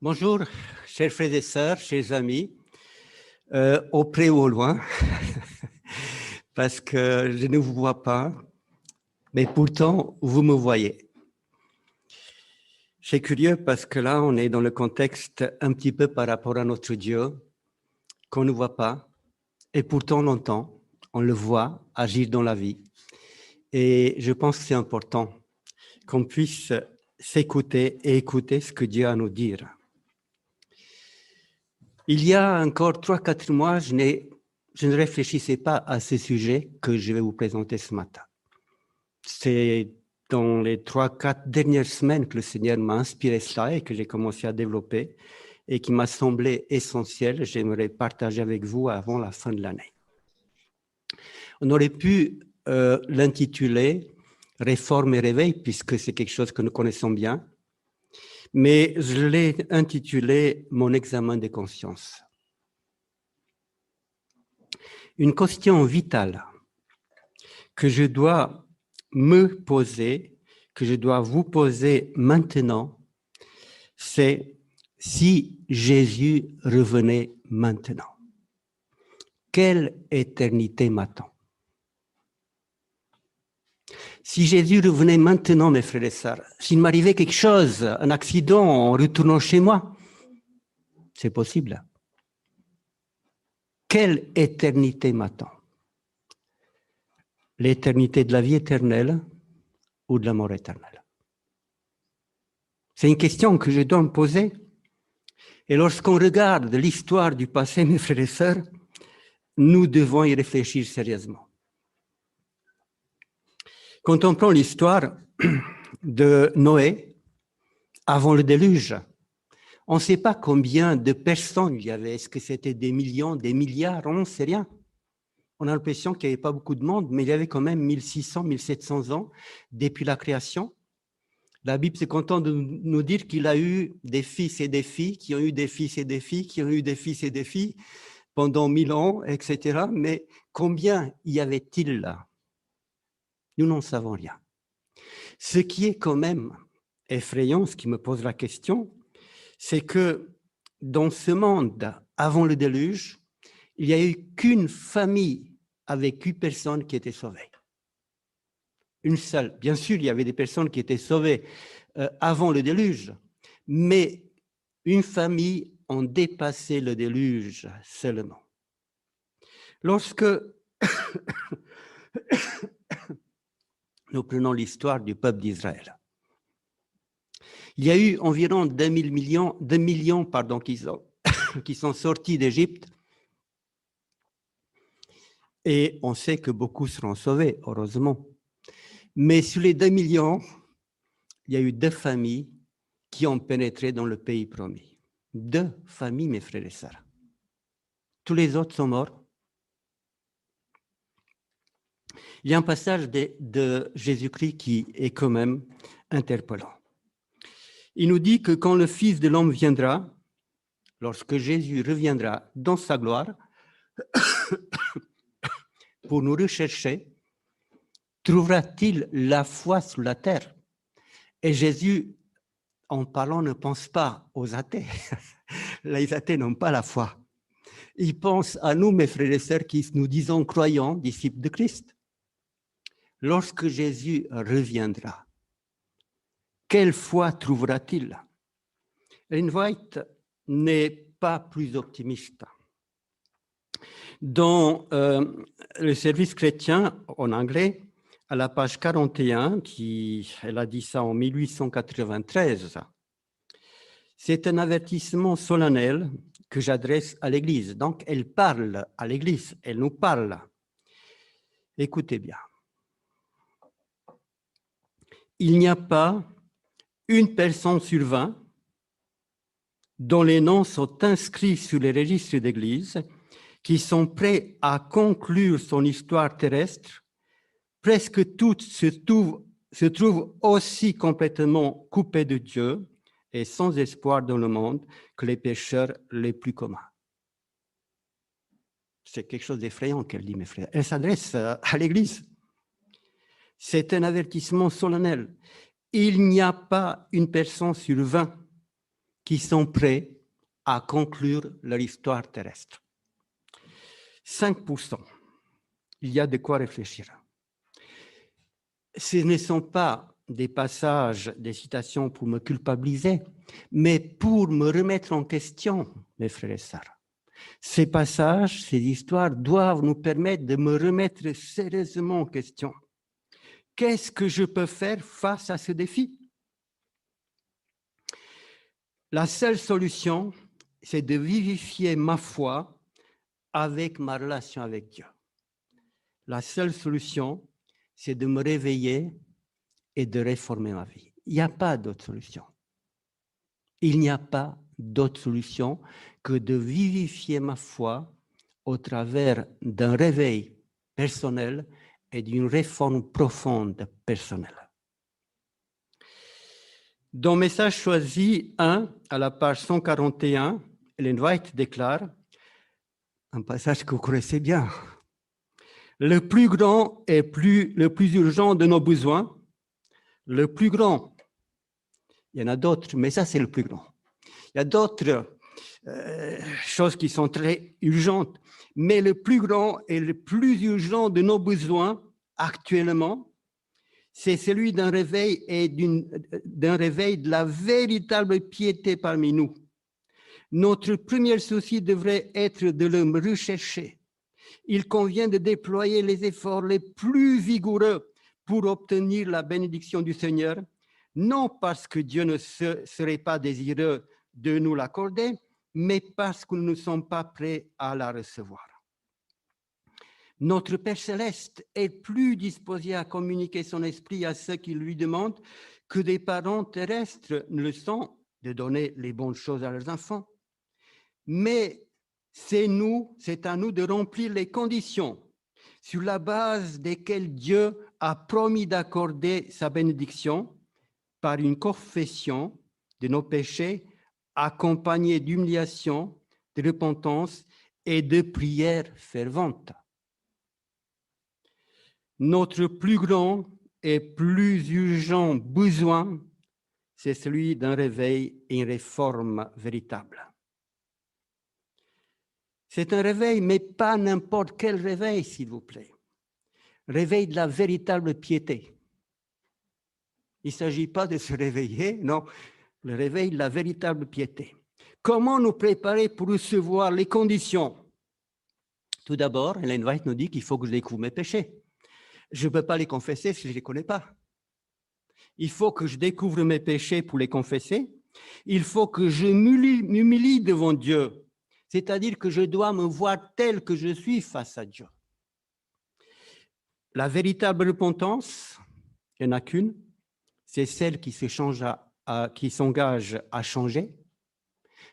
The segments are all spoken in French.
Bonjour, chers frères et sœurs, chers amis, au près ou au loin, parce que je ne vous vois pas, mais pourtant, vous me voyez. C'est curieux parce que là, on est dans le contexte un petit peu par rapport à notre Dieu, qu'on ne voit pas, et pourtant on l'entend, on le voit agir dans la vie. Et je pense que c'est important qu'on puisse s'écouter et écouter ce que Dieu a à nous dire. Il y a encore 3-4 mois, je ne réfléchissais pas à ce sujet que je vais vous présenter ce matin. C'est dans les 3-4 dernières semaines que le Seigneur m'a inspiré cela et que j'ai commencé à développer et qui m'a semblé essentiel. J'aimerais partager avec vous avant la fin de l'année. On aurait pu l'intituler « Réforme et réveil » puisque c'est quelque chose que nous connaissons bien, mais je l'ai intitulé « Mon examen de conscience ». Une question vitale que je dois me poser, que je dois vous poser maintenant, c'est si Jésus revenait maintenant, quelle éternité m'attend? Si Jésus revenait maintenant, mes frères et sœurs, s'il m'arrivait quelque chose, un accident en retournant chez moi, c'est possible. Quelle éternité m'attend? L'éternité de la vie éternelle ou de la mort éternelle? C'est une question que je dois me poser. Et lorsqu'on regarde l'histoire du passé, mes frères et sœurs, nous devons y réfléchir sérieusement. Quand on prend l'histoire de Noé, avant le déluge, on ne sait pas combien de personnes il y avait. Est-ce que c'était des millions, des milliards? On ne sait rien. On a l'impression qu'il n'y avait pas beaucoup de monde, mais il y avait quand même 1600, 1700 ans depuis la création. La Bible s'est contente de nous dire qu'il a eu des fils et des filles, qui ont eu des fils et des filles, qui ont eu des fils et des filles pendant 1000 ans, etc. Mais combien y avait-il là? Nous n'en savons rien. Ce qui est quand même effrayant, ce qui me pose la question, c'est que dans ce monde, avant le déluge, il n'y a eu qu'une famille avec 8 personnes qui étaient sauvées. Une seule. Bien sûr, il y avait des personnes qui étaient sauvées avant le déluge, mais une famille a dépassé le déluge seulement. Lorsque nous prenons l'histoire du peuple d'Israël, il y a eu environ 2 millions qui sont sortis d'Égypte, et on sait que beaucoup seront sauvés, heureusement. Mais sur les 2 millions, il y a eu 2 familles qui ont pénétré dans le pays promis. 2 familles, mes frères et sœurs. Tous les autres sont morts. Il y a un passage de Jésus-Christ qui est quand même interpellant. Il nous dit que quand le Fils de l'homme viendra, lorsque Jésus reviendra dans sa gloire, pour nous rechercher, trouvera-t-il la foi sur la terre? Et Jésus, en parlant, ne pense pas aux athées. Les athées n'ont pas la foi. Il pense à nous, mes frères et sœurs, qui nous disons croyants, disciples de Christ. Lorsque Jésus reviendra, quelle foi trouvera-t-il? Ellen White n'est pas plus optimiste. Dans le service chrétien en anglais, à la page 41, elle a dit ça en 1893, c'est un avertissement solennel que j'adresse à l'Église. Donc, elle parle à l'Église, elle nous parle. Écoutez bien. Il n'y a pas une personne sur 20 dont les noms sont inscrits sur les registres d'Église qui sont prêts à conclure son histoire terrestre. Presque toutes se trouvent aussi complètement coupées de Dieu et sans espoir dans le monde que les pécheurs les plus communs. C'est quelque chose d'effrayant qu'elle dit, mes frères. Elle s'adresse à l'Église. C'est un avertissement solennel. Il n'y a pas une personne sur 20 qui sont prêts à conclure leur histoire terrestre. 5%. Il y a de quoi réfléchir. Ce ne sont pas des passages, des citations pour me culpabiliser, mais pour me remettre en question, mes frères et sœurs. Ces passages, ces histoires doivent nous permettre de me remettre sérieusement en question. Qu'est-ce que je peux faire face à ce défi? La seule solution, c'est de vivifier ma foi avec ma relation avec Dieu. La seule solution, c'est de me réveiller et de réformer ma vie. Il n'y a pas d'autre solution. Il n'y a pas d'autre solution que de vivifier ma foi au travers d'un réveil personnel et d'une réforme profonde personnelle. Dans Message choisi 1, à la page 141, Ellen White déclare, un passage que vous connaissez bien, « Le plus grand et le plus urgent de nos besoins, le plus grand, il y en a d'autres, mais ça c'est le plus grand. Il y a d'autres choses qui sont très urgentes, mais le plus grand et le plus urgent de nos besoins actuellement, c'est celui d'un réveil et d'un réveil de la véritable piété parmi nous. Notre premier souci devrait être de le rechercher. Il convient de déployer les efforts les plus vigoureux pour obtenir la bénédiction du Seigneur, non parce que Dieu ne serait pas désireux de nous l'accorder, mais parce que nous ne sommes pas prêts à la recevoir. Notre Père céleste est plus disposé à communiquer son esprit à ceux qui lui demandent que des parents terrestres ne le sont de donner les bonnes choses à leurs enfants. Mais c'est à nous de remplir les conditions sur la base desquelles Dieu a promis d'accorder sa bénédiction par une confession de nos péchés accompagnée d'humiliation, de repentance et de prières ferventes. Notre plus grand et plus urgent besoin, c'est celui d'un réveil et une réforme véritable. C'est un réveil, mais pas n'importe quel réveil, s'il vous plaît. Réveil de la véritable piété. Il ne s'agit pas de se réveiller, non, le réveil de la véritable piété. Comment nous préparer pour recevoir les conditions? Tout d'abord, Ellen White nous dit qu'il faut que je découvre mes péchés. Je ne peux pas les confesser si je ne les connais pas. Il faut que je découvre mes péchés pour les confesser. Il faut que je m'humilie devant Dieu. C'est-à-dire que je dois me voir tel que je suis face à Dieu. La véritable repentance, il n'y en a qu'une, c'est celle qui s'engage à changer.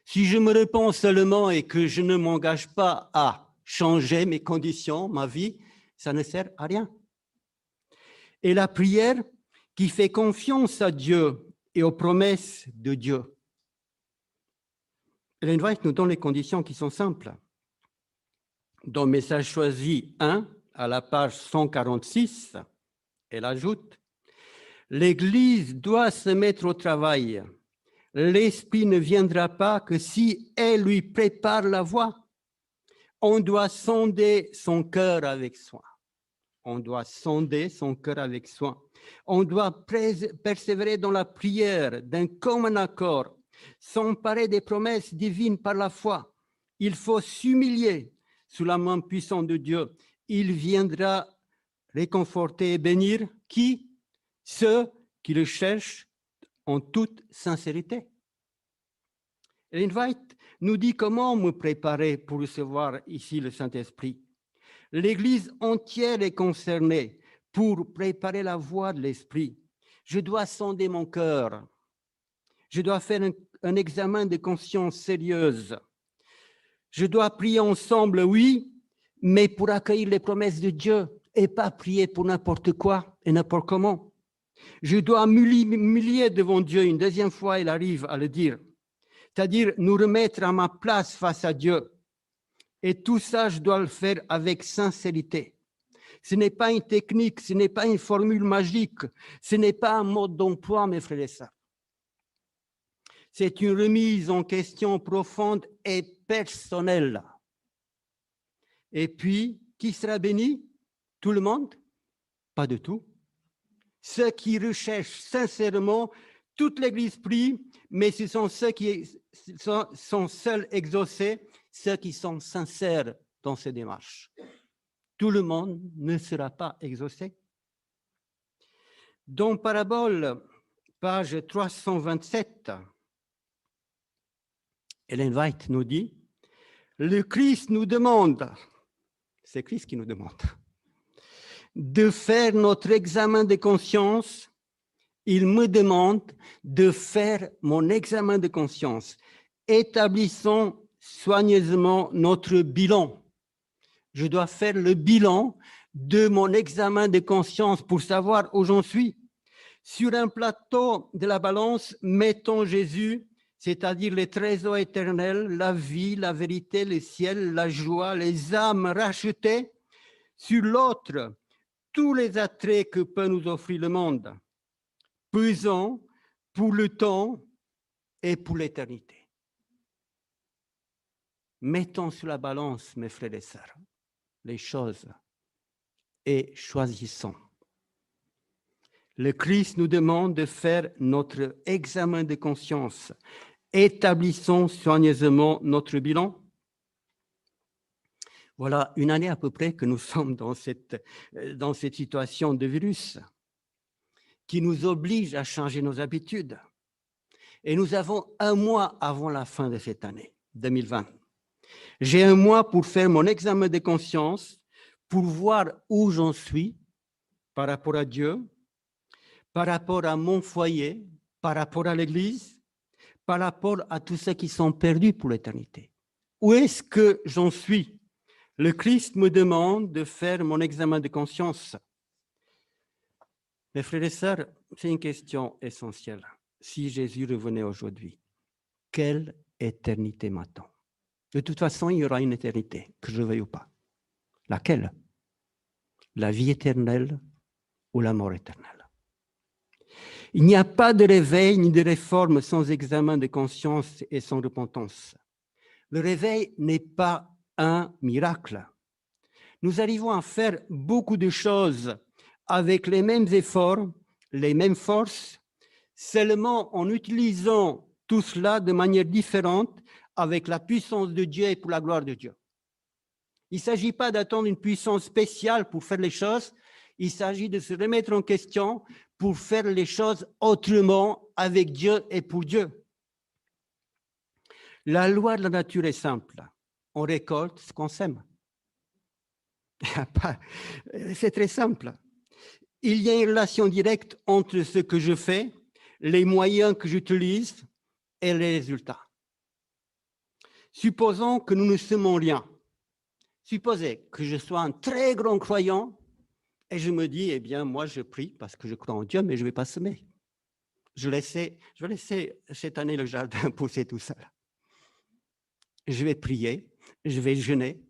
Si je me repens seulement et que je ne m'engage pas à changer mes conditions, ma vie, ça ne sert à rien. Et la prière qui fait confiance à Dieu et aux promesses de Dieu. Ellen White nous donne les conditions qui sont simples. Dans Message choisi 1, à la page 146, elle ajoute « L'Église doit se mettre au travail. L'Esprit ne viendra pas que si elle lui prépare la voie. On doit sonder son cœur avec soin. On doit sonder son cœur avec soin. On doit persévérer dans la prière d'un commun accord, s'emparer des promesses divines par la foi. Il faut s'humilier sous la main puissante de Dieu. Il viendra réconforter et bénir qui? Ceux qui le cherchent en toute sincérité. Ellen White nous dit comment me préparer pour recevoir ici le Saint-Esprit. L'Église entière est concernée pour préparer la voie de l'Esprit. Je dois sonder mon cœur. Je dois faire un examen de conscience sérieuse. Je dois prier ensemble, oui, mais pour accueillir les promesses de Dieu et pas prier pour n'importe quoi et n'importe comment. Je dois m'humilier devant Dieu. Une deuxième fois, il arrive à le dire. C'est-à-dire nous remettre à ma place face à Dieu. Et tout ça, je dois le faire avec sincérité. Ce n'est pas une technique, ce n'est pas une formule magique, ce n'est pas un mode d'emploi, mes frères et sœurs. C'est une remise en question profonde et personnelle. Et puis, qui sera béni? Tout le monde? Pas du tout. Ceux qui recherchent sincèrement, toute l'Église prie, mais ce sont ceux qui sont seuls exaucés, ceux qui sont sincères dans ces démarches. Tout le monde ne sera pas exaucé. Dans Parabole, page 327, Ellen White nous dit, le Christ nous demande, c'est Christ qui nous demande, de faire notre examen de conscience. Il me demande de faire mon examen de conscience. Établissons soigneusement notre bilan. Je dois faire le bilan de mon examen de conscience pour savoir où j'en suis. Sur un plateau de la balance, mettons Jésus, c'est-à-dire les trésors éternels, la vie, la vérité, le ciel, la joie, les âmes rachetées. Sur l'autre, tous les attraits que peut nous offrir le monde, pesant pour le temps et pour l'éternité. Mettons sur la balance, mes frères et sœurs, les choses et choisissons. Le Christ nous demande de faire notre examen de conscience. Établissons soigneusement notre bilan. Voilà une année à peu près que nous sommes dans cette situation de virus qui nous oblige à changer nos habitudes. Et nous avons un mois avant la fin de cette année, 2020. J'ai un mois pour faire mon examen de conscience, pour voir où j'en suis par rapport à Dieu, par rapport à mon foyer, par rapport à l'Église, par rapport à tous ceux qui sont perdus pour l'éternité. Où est-ce que j'en suis? Le Christ me demande de faire mon examen de conscience. Mes frères et sœurs, c'est une question essentielle. Si Jésus revenait aujourd'hui, quelle éternité m'attend? De toute façon, il y aura une éternité, que je veuille ou pas. Laquelle? La vie éternelle ou la mort éternelle? Il n'y a pas de réveil ni de réforme sans examen de conscience et sans repentance. Le réveil n'est pas un miracle. Nous arrivons à faire beaucoup de choses avec les mêmes efforts, les mêmes forces, seulement en utilisant tout cela de manière différente avec la puissance de Dieu et pour la gloire de Dieu. Il ne s'agit pas d'attendre une puissance spéciale pour faire les choses, il s'agit de se remettre en question pour faire les choses autrement avec Dieu et pour Dieu. La loi de la nature est simple. On récolte ce qu'on sème. C'est très simple. Il y a une relation directe entre ce que je fais, les moyens que j'utilise et les résultats. Supposons que nous ne semons rien. Supposez que je sois un très grand croyant et je me dis, eh bien, moi, je prie parce que je crois en Dieu, mais je ne vais pas semer. Je vais laisser cette année le jardin pousser tout seul. Je vais prier, je vais jeûner,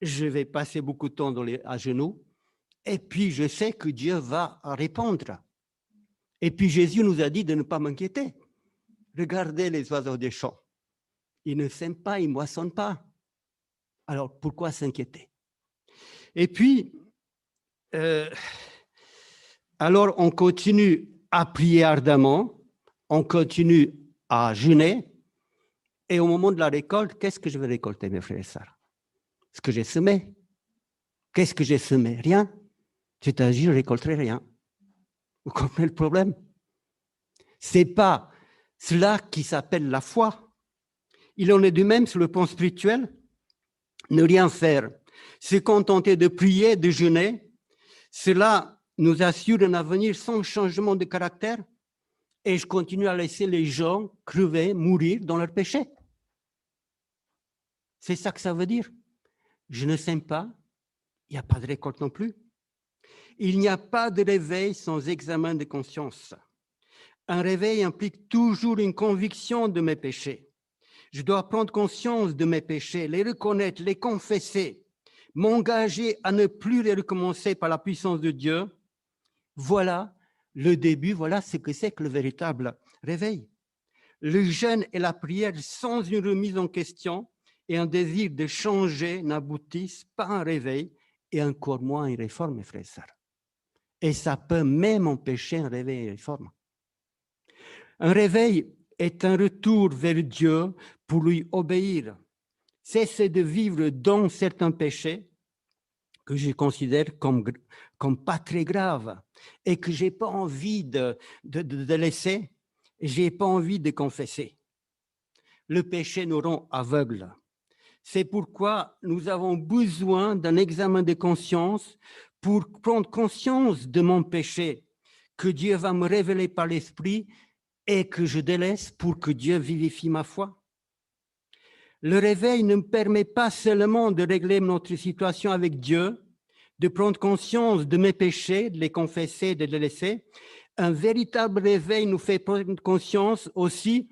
je vais passer beaucoup de temps à genoux, et puis je sais que Dieu va répondre. Et puis Jésus nous a dit de ne pas m'inquiéter. Regardez les oiseaux des champs. Ils ne sèment pas, ils ne moissonnent pas. Alors pourquoi s'inquiéter? Et puis, alors on continue à prier ardemment, on continue à jeûner, et au moment de la récolte, qu'est-ce que je vais récolter, mes frères et sœurs? Ce que j'ai semé. Qu'est-ce que j'ai semé? Rien. C'est-à-dire, je ne récolterai rien. Vous comprenez le problème? Ce n'est pas cela qui s'appelle la foi. Il en est de même sur le plan spirituel. Ne rien faire, se contenter de prier, de jeûner, cela nous assure un avenir sans changement de caractère et je continue à laisser les gens crever, mourir dans leur péché. C'est ça que ça veut dire. Je ne sème pas, il n'y a pas de récolte non plus. Il n'y a pas de réveil sans examen de conscience. Un réveil implique toujours une conviction de mes péchés. Je dois prendre conscience de mes péchés, les reconnaître, les confesser, m'engager à ne plus les recommencer par la puissance de Dieu. Voilà le début, voilà ce que c'est que le véritable réveil. Le jeûne et la prière sans une remise en question et un désir de changer n'aboutissent pas à un réveil et encore moins à une réforme, mes frères et sœurs. Et ça peut même empêcher un réveil et une réforme. Un réveil est un retour vers Dieu pour lui obéir. Cesser de vivre dans certains péchés que je considère comme pas très graves et que je n'ai pas envie de laisser, je n'ai pas envie de confesser. Le péché nous rend aveugles. C'est pourquoi nous avons besoin d'un examen de conscience pour prendre conscience de mon péché, que Dieu va me révéler par l'Esprit et que je délaisse pour que Dieu vivifie ma foi. Le réveil ne me permet pas seulement de régler notre situation avec Dieu, de prendre conscience de mes péchés, de les confesser, de les laisser. Un véritable réveil nous fait prendre conscience aussi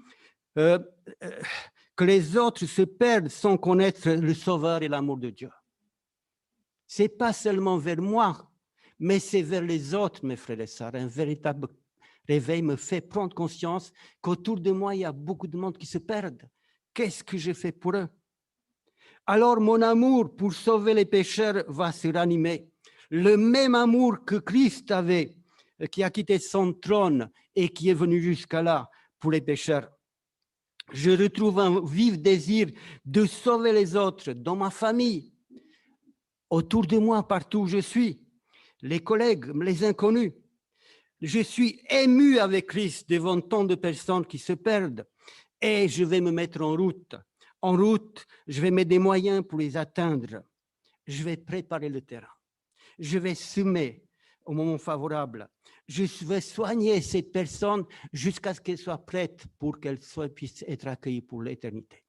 que les autres se perdent sans connaître le Sauveur et l'amour de Dieu. Ce n'est pas seulement vers moi, mais c'est vers les autres, mes frères et sœurs. Un véritable réveil me fait prendre conscience qu'autour de moi, il y a beaucoup de monde qui se perdent. Qu'est-ce que je fais pour eux? Alors mon amour pour sauver les pécheurs va se ranimer. Le même amour que Christ avait, qui a quitté son trône et qui est venu jusqu'à là pour les pécheurs. Je retrouve un vif désir de sauver les autres dans ma famille, autour de moi, partout où je suis, les collègues, les inconnus. Je suis ému avec Christ devant tant de personnes qui se perdent et je vais me mettre en route. En route, je vais mettre des moyens pour les atteindre. Je vais préparer le terrain. Je vais semer au moment favorable. Je vais soigner cette personne jusqu'à ce qu'elle soit prête pour qu'elle puisse être accueillie pour l'éternité.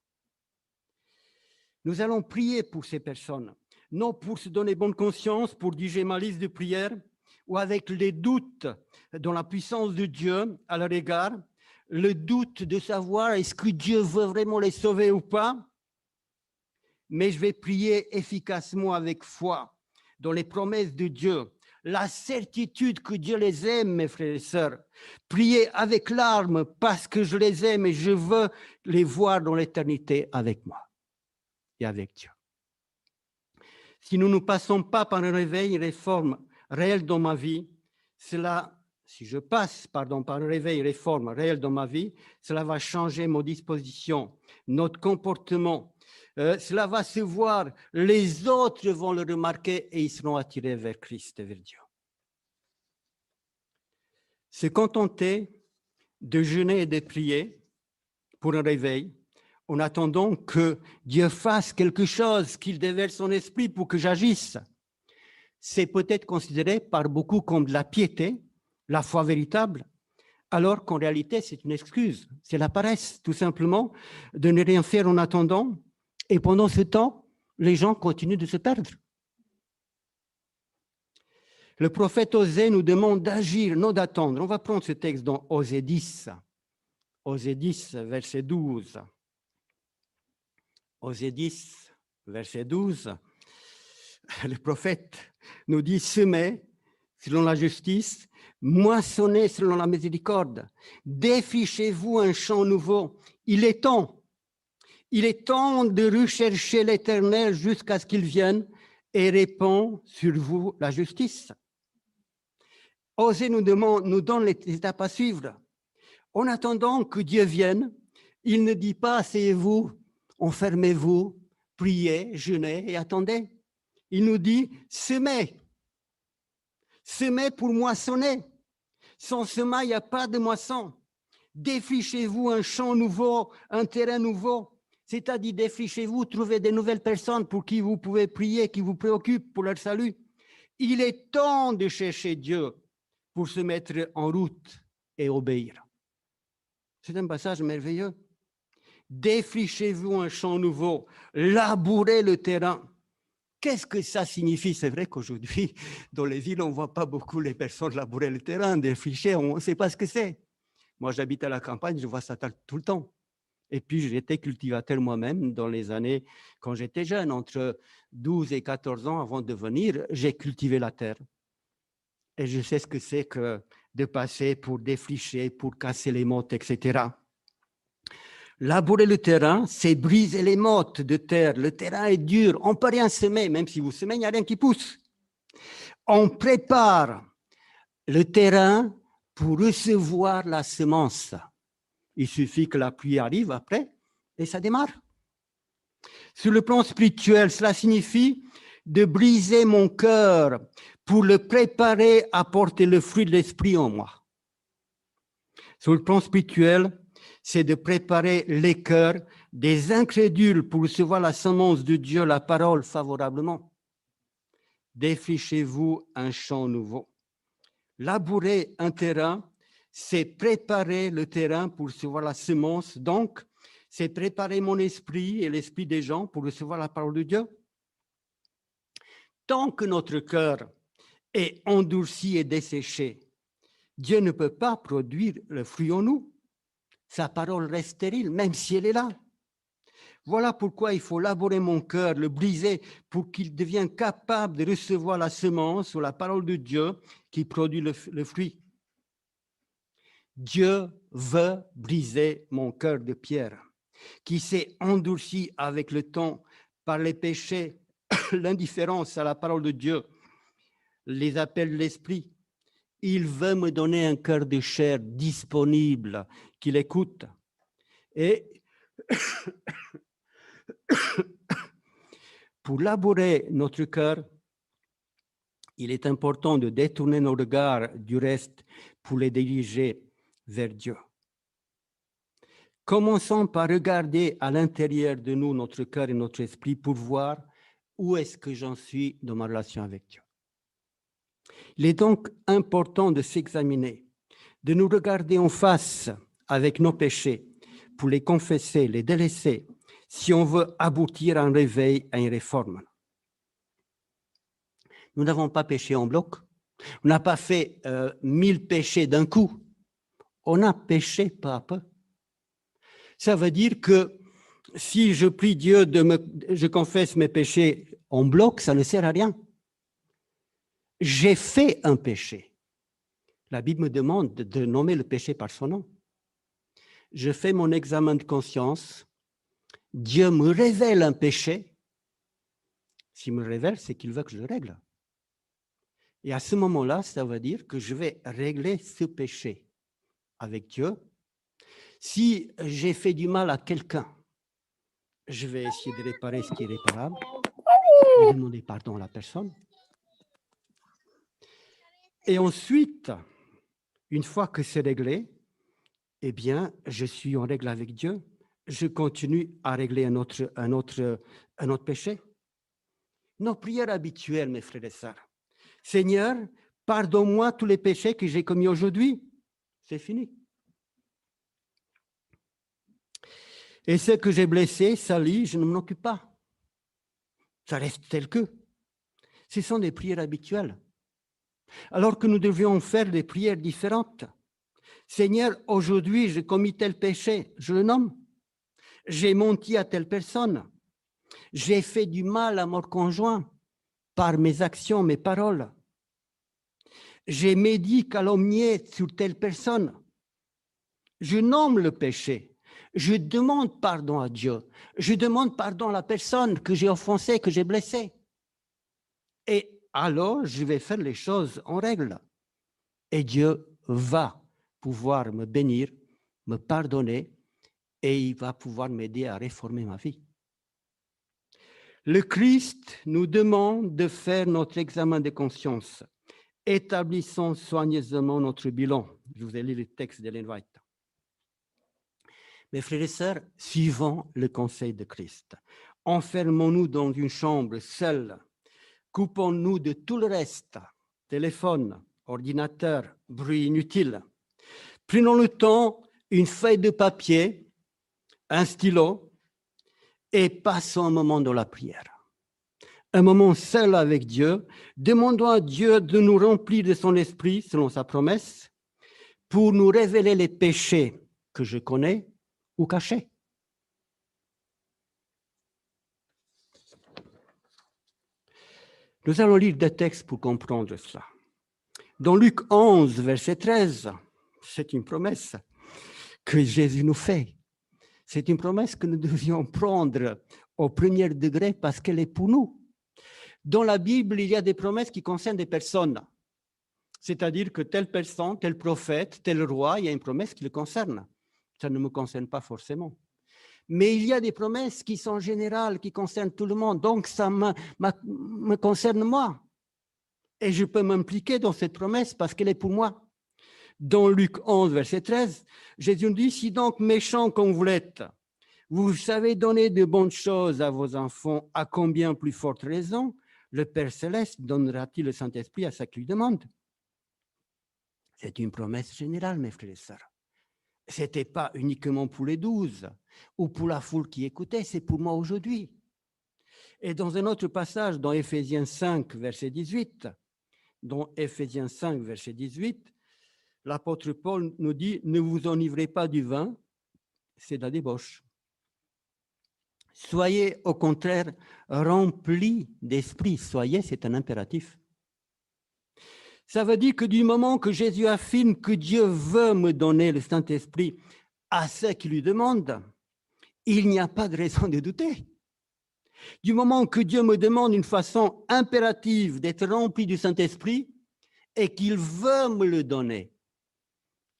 Nous allons prier pour ces personnes, non pour se donner bonne conscience, pour diger ma liste de prières, ou avec les doutes dans la puissance de Dieu à leur égard, le doute de savoir est-ce que Dieu veut vraiment les sauver ou pas, mais je vais prier efficacement avec foi dans les promesses de Dieu, la certitude que Dieu les aime, mes frères et sœurs. Prier avec larmes parce que je les aime et je veux les voir dans l'éternité avec moi et avec Dieu. Si nous ne passons pas par un réveil, une réforme réelle dans ma vie, si je passe par un réveil, une réforme réelle dans ma vie, cela va changer nos dispositions, notre comportement. Cela va se voir, les autres vont le remarquer et ils seront attirés vers Christ et vers Dieu. Se contenter de jeûner et de prier pour un réveil, en attendant que Dieu fasse quelque chose, qu'il déverse son esprit pour que j'agisse, c'est peut-être considéré par beaucoup comme de la piété, la foi véritable, alors qu'en réalité, c'est une excuse. C'est la paresse, tout simplement, de ne rien faire en attendant. Et pendant ce temps, les gens continuent de se perdre. Le prophète Osée nous demande d'agir, non d'attendre. On va prendre ce texte dans Osée 10. Osée 10, verset 12. Osée 10, verset 12. Le prophète nous dit « Semez selon la justice, moissonnez selon la miséricorde, défrichez-vous un champ nouveau. » Il est temps de rechercher l'Éternel jusqu'à ce qu'il vienne et répand sur vous la justice. Osée nous donne les étapes à suivre. En attendant que Dieu vienne, il ne dit pas « asseyez-vous, enfermez-vous, priez, jeûnez et attendez ». Il nous dit « semez ». Semez pour moissonner. Sans semer, il n'y a pas de moisson. Défrichez-vous un champ nouveau, un terrain nouveau. C'est-à-dire défrichez-vous, trouvez de nouvelles personnes pour qui vous pouvez prier, qui vous préoccupent pour leur salut. Il est temps de chercher Dieu pour se mettre en route et obéir. C'est un passage merveilleux. Défrichez-vous un champ nouveau, labourez le terrain. Qu'est-ce que ça signifie? C'est vrai qu'aujourd'hui, dans les villes, on ne voit pas beaucoup les personnes labourer le terrain, défricher, on ne sait pas ce que c'est. Moi, j'habite à la campagne, je vois ça tout le temps. Et puis, j'étais cultivateur moi-même dans les années, quand j'étais jeune, entre 12 et 14 ans avant de venir, j'ai cultivé la terre. Et je sais ce que c'est que de passer pour défricher, pour casser les mottes, etc. Labourer le terrain, c'est briser les mottes de terre. Le terrain est dur, on ne peut rien semer, même si vous semez, il n'y a rien qui pousse. On prépare le terrain pour recevoir la semence. Il suffit que la pluie arrive après et ça démarre. Sur le plan spirituel, cela signifie de briser mon cœur pour le préparer à porter le fruit de l'esprit en moi. Sur le plan spirituel, c'est de préparer les cœurs des incrédules pour recevoir la semence de Dieu, la parole, favorablement. Défrichez-vous un champ nouveau. Labourer un terrain, c'est préparer le terrain pour recevoir la semence. Donc, c'est préparer mon esprit et l'esprit des gens pour recevoir la parole de Dieu. Tant que notre cœur est endurci et desséché, Dieu ne peut pas produire le fruit en nous. Sa parole reste stérile, même si elle est là. Voilà pourquoi il faut labourer mon cœur, le briser, pour qu'il devienne capable de recevoir la semence ou la parole de Dieu qui produit le fruit. Dieu veut briser mon cœur de pierre, qui s'est endurci avec le temps par les péchés, l'indifférence à la parole de Dieu, les appels de l'esprit. Il veut me donner un cœur de chair disponible, qu'il écoute. Et pour labourer notre cœur, il est important de détourner nos regards du reste pour les diriger vers Dieu. Commençons par regarder à l'intérieur de nous, notre cœur et notre esprit, pour voir où est-ce que j'en suis dans ma relation avec Dieu. Il est donc important de s'examiner, de nous regarder en face avec nos péchés pour les confesser, les délaisser, si on veut aboutir à un réveil, à une réforme. Nous n'avons pas péché en bloc, on n'a pas fait 1000 péchés d'un coup, on a péché peu à peu. Ça veut dire que si je prie Dieu, je confesse mes péchés en bloc, ça ne sert à rien. J'ai fait un péché. La Bible me demande de nommer le péché par son nom. Je fais mon examen de conscience. Dieu me révèle un péché. S'il me révèle, c'est qu'il veut que je le règle. Et à ce moment-là, ça veut dire que je vais régler ce péché avec Dieu. Si j'ai fait du mal à quelqu'un, je vais essayer de réparer ce qui est réparable, de demander pardon à la personne. Et ensuite, une fois que c'est réglé, eh bien, je suis en règle avec Dieu. Je continue à régler un autre péché. Nos prières habituelles, mes frères et sœurs. Seigneur, pardonne-moi tous les péchés que j'ai commis aujourd'hui. C'est fini. Et ce que j'ai blessé, sali, je ne m'en occupe pas. Ça reste tel que. Ce sont des prières habituelles. Alors que nous devions faire des prières différentes. Seigneur, aujourd'hui, j'ai commis tel péché, je le nomme. J'ai menti à telle personne. J'ai fait du mal à mon conjoint par mes actions, mes paroles. J'ai médit, calomnié sur telle personne. Je nomme le péché. Je demande pardon à Dieu. Je demande pardon à la personne que j'ai offensée, que j'ai blessée. Et alors, je vais faire les choses en règle. Et Dieu va pouvoir me bénir, me pardonner, et il va pouvoir m'aider à réformer ma vie. Le Christ nous demande de faire notre examen de conscience. Établissons soigneusement notre bilan. Je vous ai lu le texte d'Ellen White. Mes frères et sœurs, suivons le conseil de Christ. Enfermons-nous dans une chambre seule. Coupons-nous de tout le reste, téléphone, ordinateur, bruit inutile. Prenons le temps, une feuille de papier, un stylo, et passons un moment dans la prière. Un moment seul avec Dieu. Demandons à Dieu de nous remplir de son esprit, selon sa promesse, pour nous révéler les péchés que je connais ou cachés. Nous allons lire des textes pour comprendre cela. Dans Luc 11, verset 13, c'est une promesse que Jésus nous fait. C'est une promesse que nous devions prendre au premier degré parce qu'elle est pour nous. Dans la Bible, il y a des promesses qui concernent des personnes. C'est-à-dire que telle personne, tel prophète, tel roi, il y a une promesse qui le concerne. Ça ne me concerne pas forcément. Mais il y a des promesses qui sont générales, qui concernent tout le monde. Donc, ça me concerne moi. Et je peux m'impliquer dans cette promesse parce qu'elle est pour moi. Dans Luc 11, verset 13, Jésus nous dit, « Si donc méchants comme vous l'êtes, vous savez donner de bonnes choses à vos enfants, à combien plus forte raison le Père Céleste donnera-t-il le Saint-Esprit à ceux qui lui demandent ?» C'est une promesse générale, mes frères et sœurs. Ce n'était pas uniquement pour les 12 ou pour la foule qui écoutait, c'est pour moi aujourd'hui. Et dans un autre passage, dans Éphésiens 5, verset 18, l'apôtre Paul nous dit « Ne vous enivrez pas du vin, c'est de la débauche. Soyez au contraire remplis d'esprit. » Soyez, c'est un impératif. Ça veut dire que du moment que Jésus affirme que Dieu veut me donner le Saint-Esprit à ceux qui lui demandent, il n'y a pas de raison de douter. Du moment que Dieu me demande d'une façon impérative d'être rempli du Saint-Esprit et qu'il veut me le donner,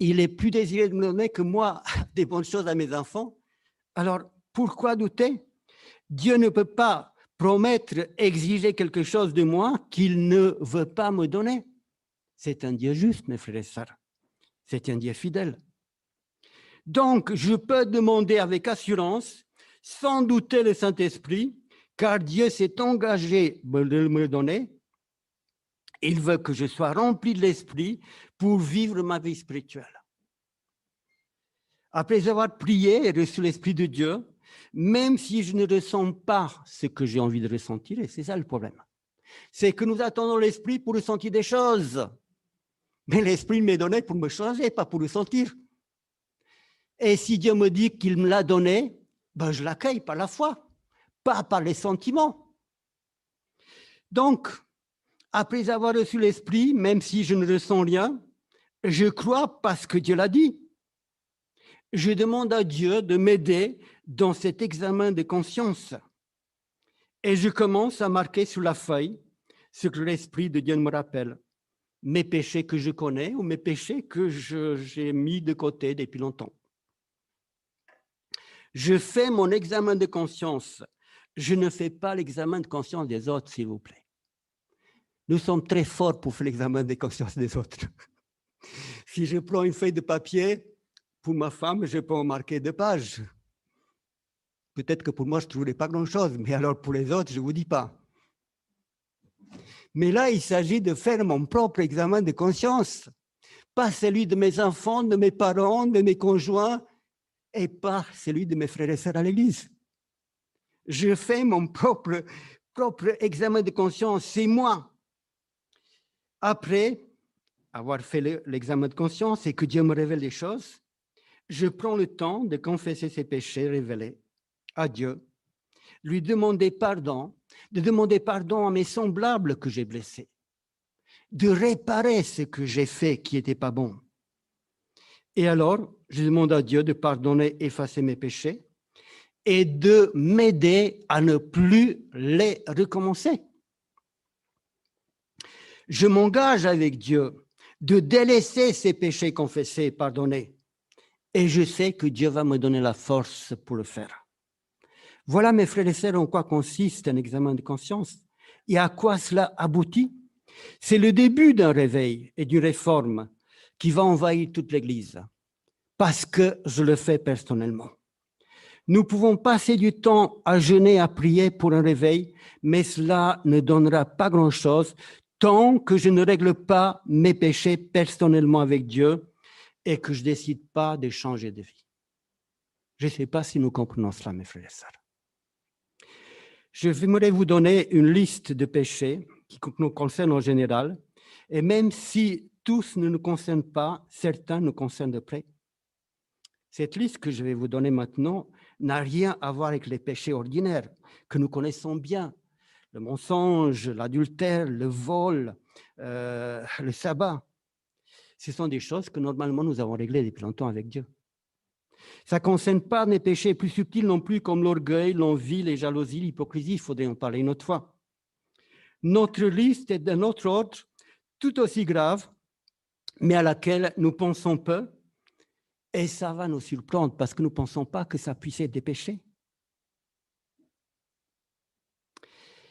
il est plus désiré de me donner que moi des bonnes choses à mes enfants. Alors, pourquoi douter? Dieu ne peut pas promettre, exiger quelque chose de moi qu'il ne veut pas me donner. C'est un Dieu juste, mes frères et sœurs. C'est un Dieu fidèle. Donc, je peux demander avec assurance, sans douter le Saint-Esprit, car Dieu s'est engagé de me le donner. Il veut que je sois rempli de l'Esprit pour vivre ma vie spirituelle. Après avoir prié et reçu l'Esprit de Dieu, même si je ne ressens pas ce que j'ai envie de ressentir, et c'est ça le problème, c'est que nous attendons l'Esprit pour ressentir des choses. Mais l'Esprit m'est donné pour me changer, pas pour le sentir. Et si Dieu me dit qu'il me l'a donné, ben je l'accueille par la foi, pas par les sentiments. Donc, après avoir reçu l'Esprit, même si je ne ressens rien, je crois parce que Dieu l'a dit. Je demande à Dieu de m'aider dans cet examen de conscience. Et je commence à marquer sur la feuille ce que l'Esprit de Dieu me rappelle. Mes péchés que je connais ou mes péchés que j'ai mis de côté depuis longtemps. Je fais mon examen de conscience. Je ne fais pas l'examen de conscience des autres, s'il vous plaît. Nous sommes très forts pour faire l'examen de conscience des autres. Si je prends une feuille de papier, pour ma femme, je peux en marquer 2 pages. Peut-être que pour moi, je ne trouverai pas grand-chose, mais alors pour les autres, je ne vous dis pas. Mais là, il s'agit de faire mon propre examen de conscience, pas celui de mes enfants, de mes parents, de mes conjoints, et pas celui de mes frères et sœurs à l'église. Je fais mon propre examen de conscience, c'est moi. Après avoir fait l'examen de conscience et que Dieu me révèle les choses, je prends le temps de confesser ses péchés révélés à Dieu, lui demander pardon, de demander pardon à mes semblables que j'ai blessés, de réparer ce que j'ai fait qui n'était pas bon. Et alors, je demande à Dieu de pardonner, effacer mes péchés et de m'aider à ne plus les recommencer. Je m'engage avec Dieu de délaisser ces péchés confessés et pardonnés. Et je sais que Dieu va me donner la force pour le faire. Voilà, mes frères et sœurs, en quoi consiste un examen de conscience et à quoi cela aboutit. C'est le début d'un réveil et d'une réforme qui va envahir toute l'Église, parce que je le fais personnellement. Nous pouvons passer du temps à jeûner, à prier pour un réveil, mais cela ne donnera pas grand-chose tant que je ne règle pas mes péchés personnellement avec Dieu et que je ne décide pas de changer de vie. Je ne sais pas si nous comprenons cela, mes frères et sœurs. Je voudrais vous donner une liste de péchés qui nous concernent en général, et même si tous ne nous concernent pas, certains nous concernent de près. Cette liste que je vais vous donner maintenant n'a rien à voir avec les péchés ordinaires que nous connaissons bien. Le mensonge, l'adultère, le vol, le sabbat. Ce sont des choses que normalement nous avons réglées depuis longtemps avec Dieu. Ça ne concerne pas des péchés plus subtils non plus, comme l'orgueil, l'envie, les jalousies, l'hypocrisie. Il faudrait en parler une autre fois. Notre liste est d'un autre ordre, tout aussi grave, mais à laquelle nous pensons peu. Et ça va nous surprendre parce que nous ne pensons pas que ça puisse être des péchés.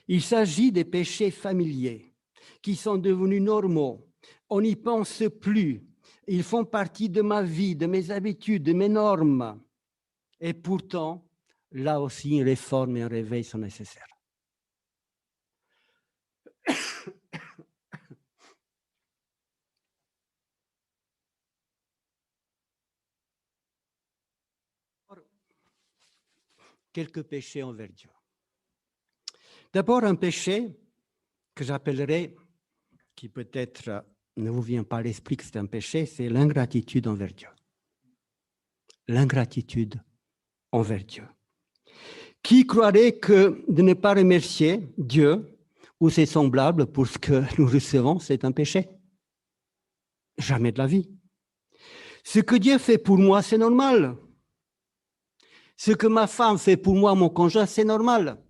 Il s'agit des péchés familiers qui sont devenus normaux. On n'y pense plus. Ils font partie de ma vie, de mes habitudes, de mes normes. Et pourtant, là aussi, une réforme et un réveil sont nécessaires. Quelques péchés envers Dieu. D'abord, un péché que j'appellerais, qui peut-être ne vous vient pas à l'esprit que c'est un péché, c'est l'ingratitude envers Dieu. L'ingratitude envers Dieu. Qui croirait que de ne pas remercier Dieu ou ses semblables pour ce que nous recevons, c'est un péché? Jamais de la vie. Ce que Dieu fait pour moi, c'est normal. Ce que ma femme fait pour moi, mon conjoint, c'est normal.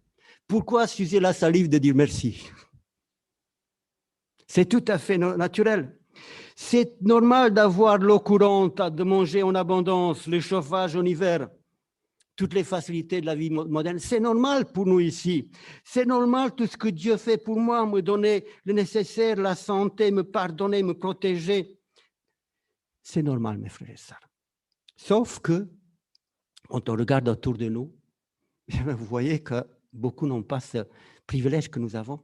Pourquoi s'user la salive de dire merci? C'est tout à fait naturel. C'est normal d'avoir l'eau courante, de manger en abondance, le chauffage en hiver, toutes les facilités de la vie moderne. C'est normal pour nous ici. C'est normal tout ce que Dieu fait pour moi, me donner le nécessaire, la santé, me pardonner, me protéger. C'est normal, mes frères et sœurs. Sauf que, quand on regarde autour de nous, vous voyez que beaucoup n'ont pas ce privilège que nous avons.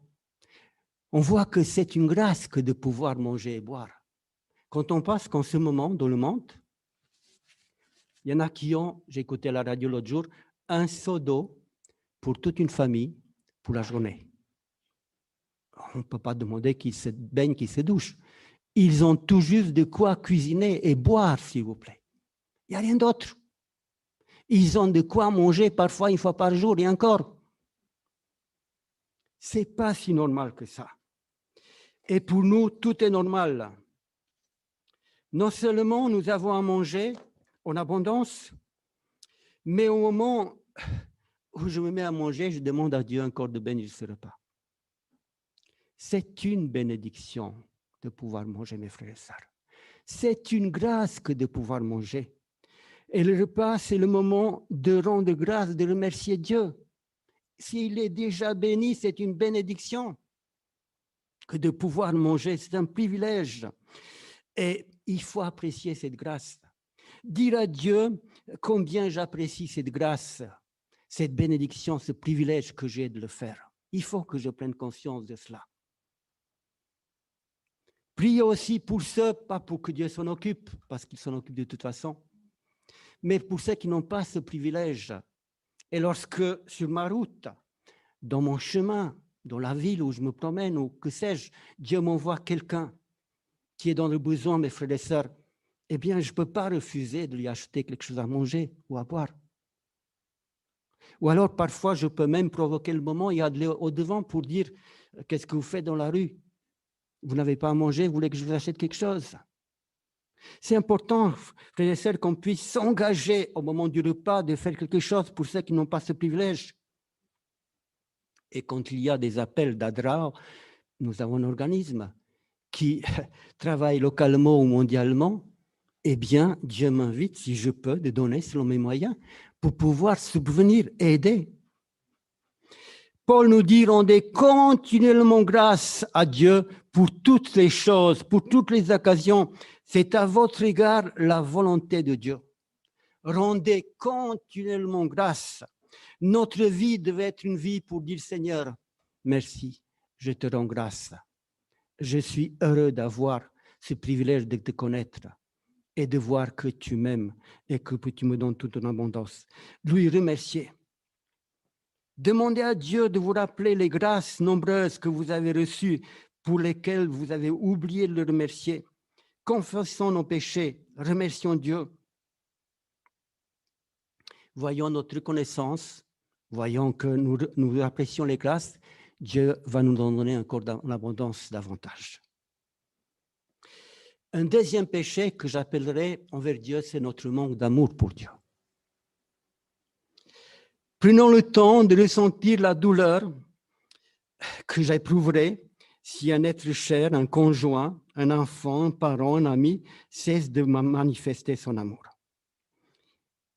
On voit que c'est une grâce que de pouvoir manger et boire. Quand on passe qu'en ce moment dans le monde, il y en a qui ont, j'ai écouté à la radio l'autre jour, un seau d'eau pour toute une famille pour la journée. On ne peut pas demander qu'ils se baignent, qu'ils se douchent. Ils ont tout juste de quoi cuisiner et boire, s'il vous plaît. Il n'y a rien d'autre. Ils ont de quoi manger parfois une fois par jour et encore. Ce n'est pas si normal que ça. Et pour nous, tout est normal. Non seulement nous avons à manger en abondance, mais au moment où je me mets à manger, je demande à Dieu encore de bénir ce repas. C'est une bénédiction de pouvoir manger, mes frères et sœurs. C'est une grâce que de pouvoir manger. Et le repas, c'est le moment de rendre grâce, de remercier Dieu. S'il est déjà béni, c'est une bénédiction que de pouvoir manger. C'est un privilège. Et il faut apprécier cette grâce. Dire à Dieu combien j'apprécie cette grâce, cette bénédiction, ce privilège que j'ai de le faire. Il faut que je prenne conscience de cela. Priez aussi pour ceux, pas pour que Dieu s'en occupe, parce qu'il s'en occupe de toute façon, mais pour ceux qui n'ont pas ce privilège. Et lorsque, sur ma route, dans mon chemin, dans la ville où je me promène, ou que sais-je, Dieu m'envoie quelqu'un qui est dans le besoin, mes frères et sœurs, eh bien, je ne peux pas refuser de lui acheter quelque chose à manger ou à boire. Ou alors, parfois, je peux même provoquer le moment et aller au-devant pour dire « Qu'est-ce que vous faites dans la rue? Vous n'avez pas à manger, vous voulez que je vous achète quelque chose ?» C'est important, frères et sœurs, qu'on puisse s'engager au moment du repas de faire quelque chose pour ceux qui n'ont pas ce privilège. Et quand il y a des appels d'ADRA, nous avons un organisme qui travaille localement ou mondialement, eh bien, Dieu m'invite, si je peux, de donner selon mes moyens pour pouvoir subvenir et aider. Paul nous dit, rendez continuellement grâce à Dieu pour toutes les choses, pour toutes les occasions. C'est à votre égard la volonté de Dieu. Rendez continuellement grâce. Notre vie devait être une vie pour dire, Seigneur, merci, je te rends grâce. Je suis heureux d'avoir ce privilège de te connaître et de voir que tu m'aimes et que tu me donnes toute ton abondance. Lui remercier. Demandez à Dieu de vous rappeler les grâces nombreuses que vous avez reçues pour lesquelles vous avez oublié de le remercier. Confessons nos péchés, remercions Dieu. Voyons notre reconnaissance, voyons que nous apprécions les grâces, Dieu va nous en donner encore en abondance davantage. Un deuxième péché que j'appellerais envers Dieu, c'est notre manque d'amour pour Dieu. Prenons le temps de ressentir la douleur que j'éprouverai si un être cher, un conjoint, un enfant, un parent, un ami cesse de manifester son amour.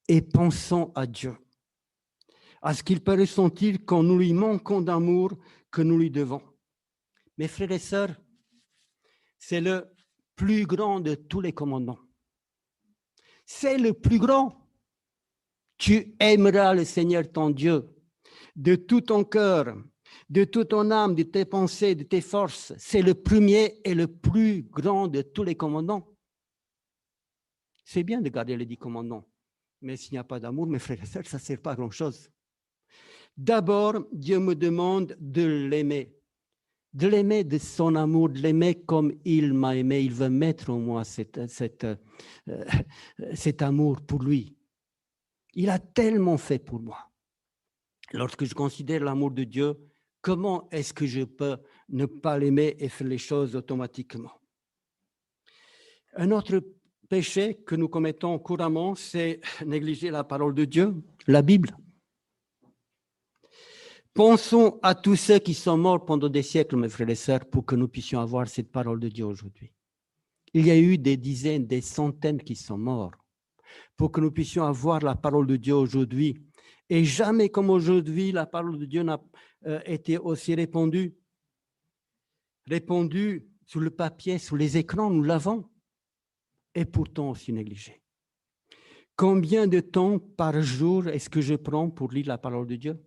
Et pensons à Dieu, à ce qu'il peut ressentir quand nous lui manquons d'amour que nous lui devons. Mes frères et sœurs, c'est le plus grand de tous les commandements. C'est le plus grand. Tu aimeras le Seigneur ton Dieu de tout ton cœur, de toute ton âme, de tes pensées, de tes forces. C'est le premier et le plus grand de tous les commandements. C'est bien de garder les 10 commandements, mais s'il n'y a pas d'amour, mes frères et sœurs, ça ne sert pas à grand-chose. D'abord, Dieu me demande de l'aimer de son amour, de l'aimer comme il m'a aimé. Il veut mettre en moi cet amour pour lui. Il a tellement fait pour moi. Lorsque je considère l'amour de Dieu, comment est-ce que je peux ne pas l'aimer et faire les choses automatiquement? Un autre péché que nous commettons couramment, c'est négliger la parole de Dieu, la Bible. Pensons à tous ceux qui sont morts pendant des siècles, mes frères et sœurs, pour que nous puissions avoir cette parole de Dieu aujourd'hui. Il y a eu des dizaines, des centaines qui sont morts pour que nous puissions avoir la parole de Dieu aujourd'hui. Et jamais comme aujourd'hui, la parole de Dieu n'a été aussi répandue. Répandue sur le papier, sur les écrans, nous l'avons. Et pourtant aussi négligée. Combien de temps par jour est-ce que je prends pour lire la parole de Dieu?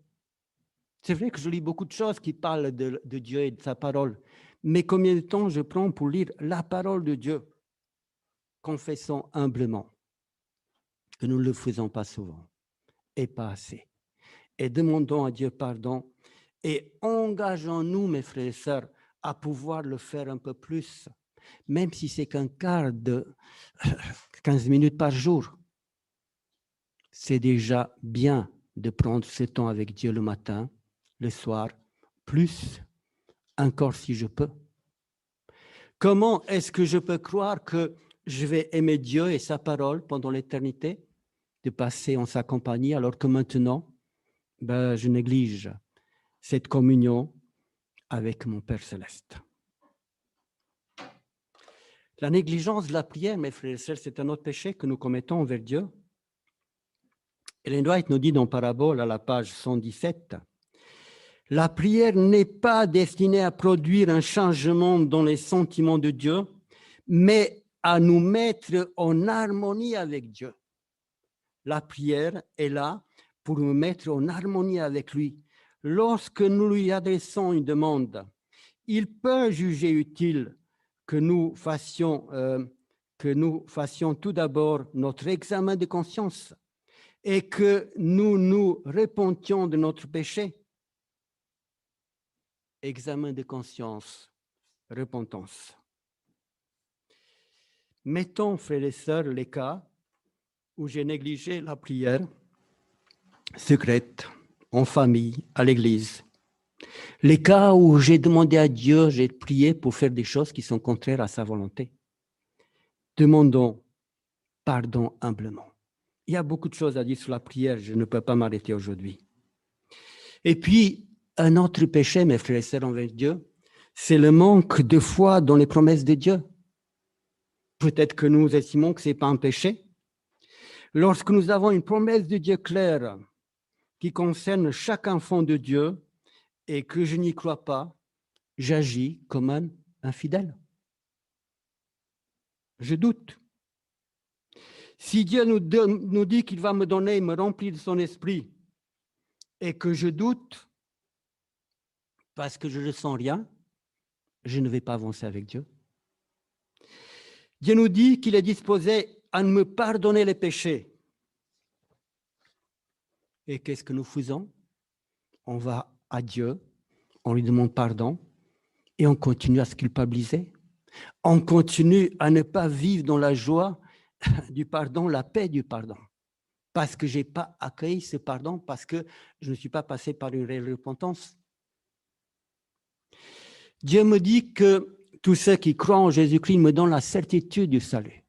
C'est vrai que je lis beaucoup de choses qui parlent de Dieu et de sa parole. Mais combien de temps je prends pour lire la parole de Dieu? Confessons humblement que nous ne le faisons pas souvent et pas assez. Et demandons à Dieu pardon et engageons-nous, mes frères et sœurs, à pouvoir le faire un peu plus, même si c'est qu'un quart de 15 minutes par jour. C'est déjà bien de prendre ce temps avec Dieu le matin, le soir, plus encore si je peux. Comment est-ce que je peux croire que je vais aimer Dieu et sa parole pendant l'éternité, de passer en sa compagnie, alors que maintenant, je néglige cette communion avec mon Père céleste. La négligence de la prière, mes frères et sœurs, c'est un autre péché que nous commettons envers Dieu. Ellen White nous dit dans Parabole, à la page 117, « La prière n'est pas destinée à produire un changement dans les sentiments de Dieu, mais à nous mettre en harmonie avec Dieu. La prière est là pour nous mettre en harmonie avec lui. Lorsque nous lui adressons une demande, il peut juger utile que nous fassions tout d'abord notre examen de conscience et que nous nous repentions de notre péché. Examen de conscience, repentance. Mettons, frères et sœurs, les cas où j'ai négligé la prière secrète, en famille, à l'église. Les cas où j'ai demandé à Dieu, j'ai prié pour faire des choses qui sont contraires à sa volonté. Demandons pardon humblement. Il y a beaucoup de choses à dire sur la prière, je ne peux pas m'arrêter aujourd'hui. Et puis, un autre péché, mes frères et sœurs, envers Dieu, c'est le manque de foi dans les promesses de Dieu. Peut-être que nous estimons que ce n'est pas un péché. Lorsque nous avons une promesse de Dieu claire qui concerne chaque enfant de Dieu et que je n'y crois pas, j'agis comme un infidèle. Je doute. Si Dieu nous dit qu'il va me donner, me remplir de son esprit et que je doute parce que je ne sens rien, je ne vais pas avancer avec Dieu. Dieu nous dit qu'il est disposé à me pardonner les péchés. Et qu'est-ce que nous faisons? On va à Dieu, on lui demande pardon et on continue à se culpabiliser. On continue à ne pas vivre dans la joie du pardon, la paix du pardon. Parce que je n'ai pas accueilli ce pardon, parce que je ne suis pas passé par une réelle repentance. Dieu me dit que tous ceux qui croient en Jésus-Christ me donnent la certitude du salut.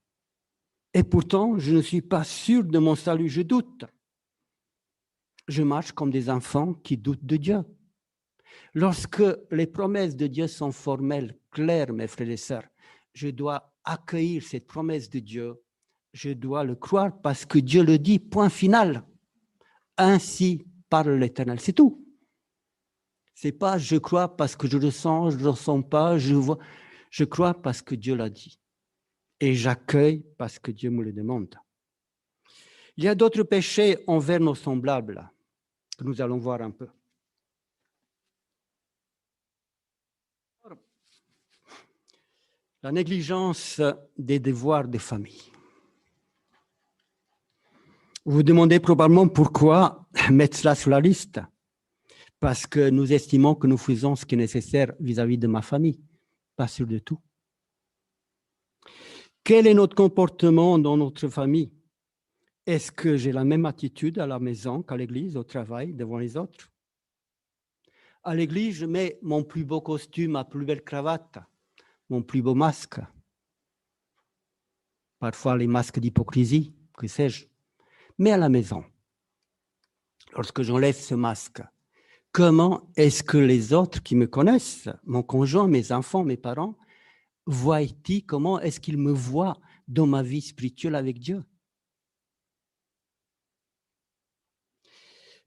Et pourtant, je ne suis pas sûr de mon salut, je doute. je marche comme des enfants qui doutent de Dieu. Lorsque les promesses de Dieu sont formelles, claires, mes frères et sœurs, je dois accueillir cette promesse de Dieu. Je dois le croire parce que Dieu le dit, point final. Ainsi parle l'Éternel, c'est tout. C'est pas je crois parce que je le sens, je ne le ressens pas, je vois. Je crois parce que Dieu l'a dit. Et j'accueille parce que Dieu me le demande. Il y a d'autres péchés envers nos semblables que nous allons voir un peu. La négligence des devoirs de famille. Vous vous demandez probablement pourquoi mettre cela sur la liste. Parce que nous estimons que nous faisons ce qui est nécessaire vis-à-vis de ma famille, pas sûr de tout. Quel est notre comportement dans notre famille? Est-ce que j'ai la même attitude à la maison qu'à l'église, au travail, devant les autres? À l'église, je mets mon plus beau costume, ma plus belle cravate, mon plus beau masque. Parfois les masques d'hypocrisie, que sais-je. Mais à la maison, lorsque j'enlève ce masque, comment est-ce que les autres qui me connaissent, mon conjoint, mes enfants, mes parents, voient-ils, comment est-ce qu'ils me voient dans ma vie spirituelle avec Dieu?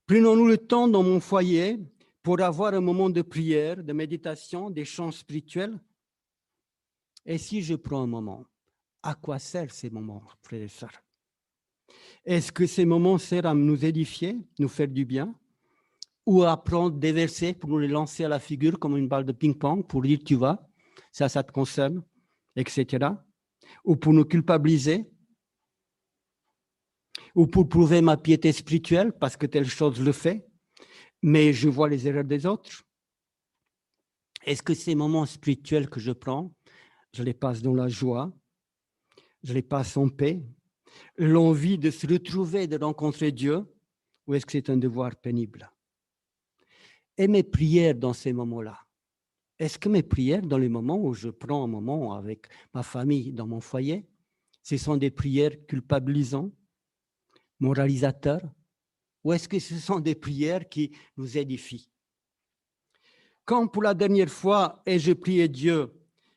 Prenons-nous le temps dans mon foyer pour avoir un moment de prière, de méditation, d'échange spirituel. Et si je prends un moment, à quoi servent ces moments, frères et sœurs? Est-ce que ces moments servent à nous édifier, nous faire du bien, ou à prendre des versets pour nous les lancer à la figure comme une balle de ping-pong pour dire tu vas, ça te concerne, etc. Ou pour nous culpabiliser, ou pour prouver ma piété spirituelle parce que telle chose le fait, mais je vois les erreurs des autres. Est-ce que ces moments spirituels que je prends, je les passe dans la joie, je les passe en paix, l'envie de se retrouver, de rencontrer Dieu, ou est-ce que c'est un devoir pénible? Et mes prières dans ces moments-là, est-ce que mes prières dans les moments où je prends un moment avec ma famille dans mon foyer, ce sont des prières culpabilisantes, moralisateurs, ou est-ce que ce sont des prières qui nous édifient? Quand pour la dernière fois ai-je prié Dieu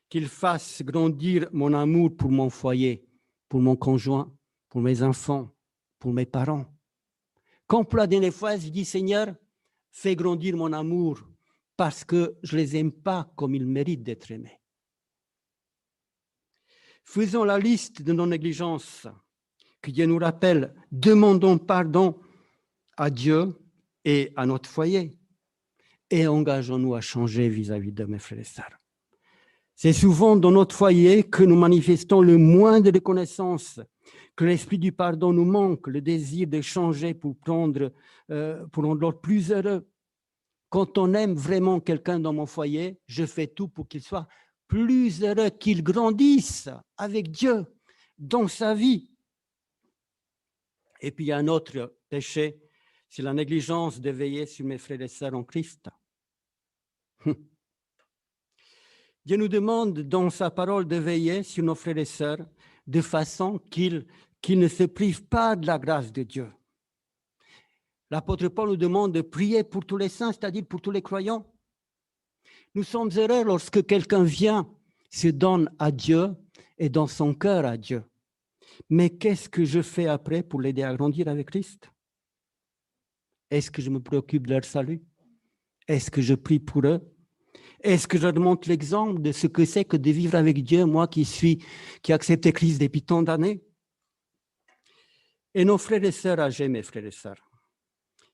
qu'il fasse grandir mon amour pour mon foyer, pour mon conjoint, pour mes enfants, pour mes parents? Quand pour la dernière fois j'ai dit Seigneur, fais grandir mon amour parce que je ne les aime pas comme ils méritent d'être aimés. Faisons la liste de nos négligences, que Dieu nous rappelle, demandons pardon à Dieu et à notre foyer et engageons-nous à changer vis-à-vis de mes frères et sœurs. C'est souvent dans notre foyer que nous manifestons le moins de reconnaissance, que l'esprit du pardon nous manque, le désir de changer pour rendre l'autre plus heureux. Quand on aime vraiment quelqu'un dans mon foyer, je fais tout pour qu'il soit plus heureux, qu'il grandisse avec Dieu dans sa vie. Et puis il y a un autre péché, c'est la négligence de veiller sur mes frères et sœurs en Christ. Dieu nous demande dans sa parole de veiller sur nos frères et sœurs de façon qu'ils ne se privent pas de la grâce de Dieu. L'apôtre Paul nous demande de prier pour tous les saints, c'est-à-dire pour tous les croyants. Nous sommes heureux lorsque quelqu'un vient, se donne à Dieu et dans son cœur à Dieu. Mais qu'est-ce que je fais après pour l'aider à grandir avec Christ? Est-ce que je me préoccupe de leur salut? Est-ce que je prie pour eux? Est-ce que je leur montre l'exemple de ce que c'est que de vivre avec Dieu, moi qui ai accepté Christ depuis tant d'années? Et nos frères et sœurs âgés, mes frères et sœurs,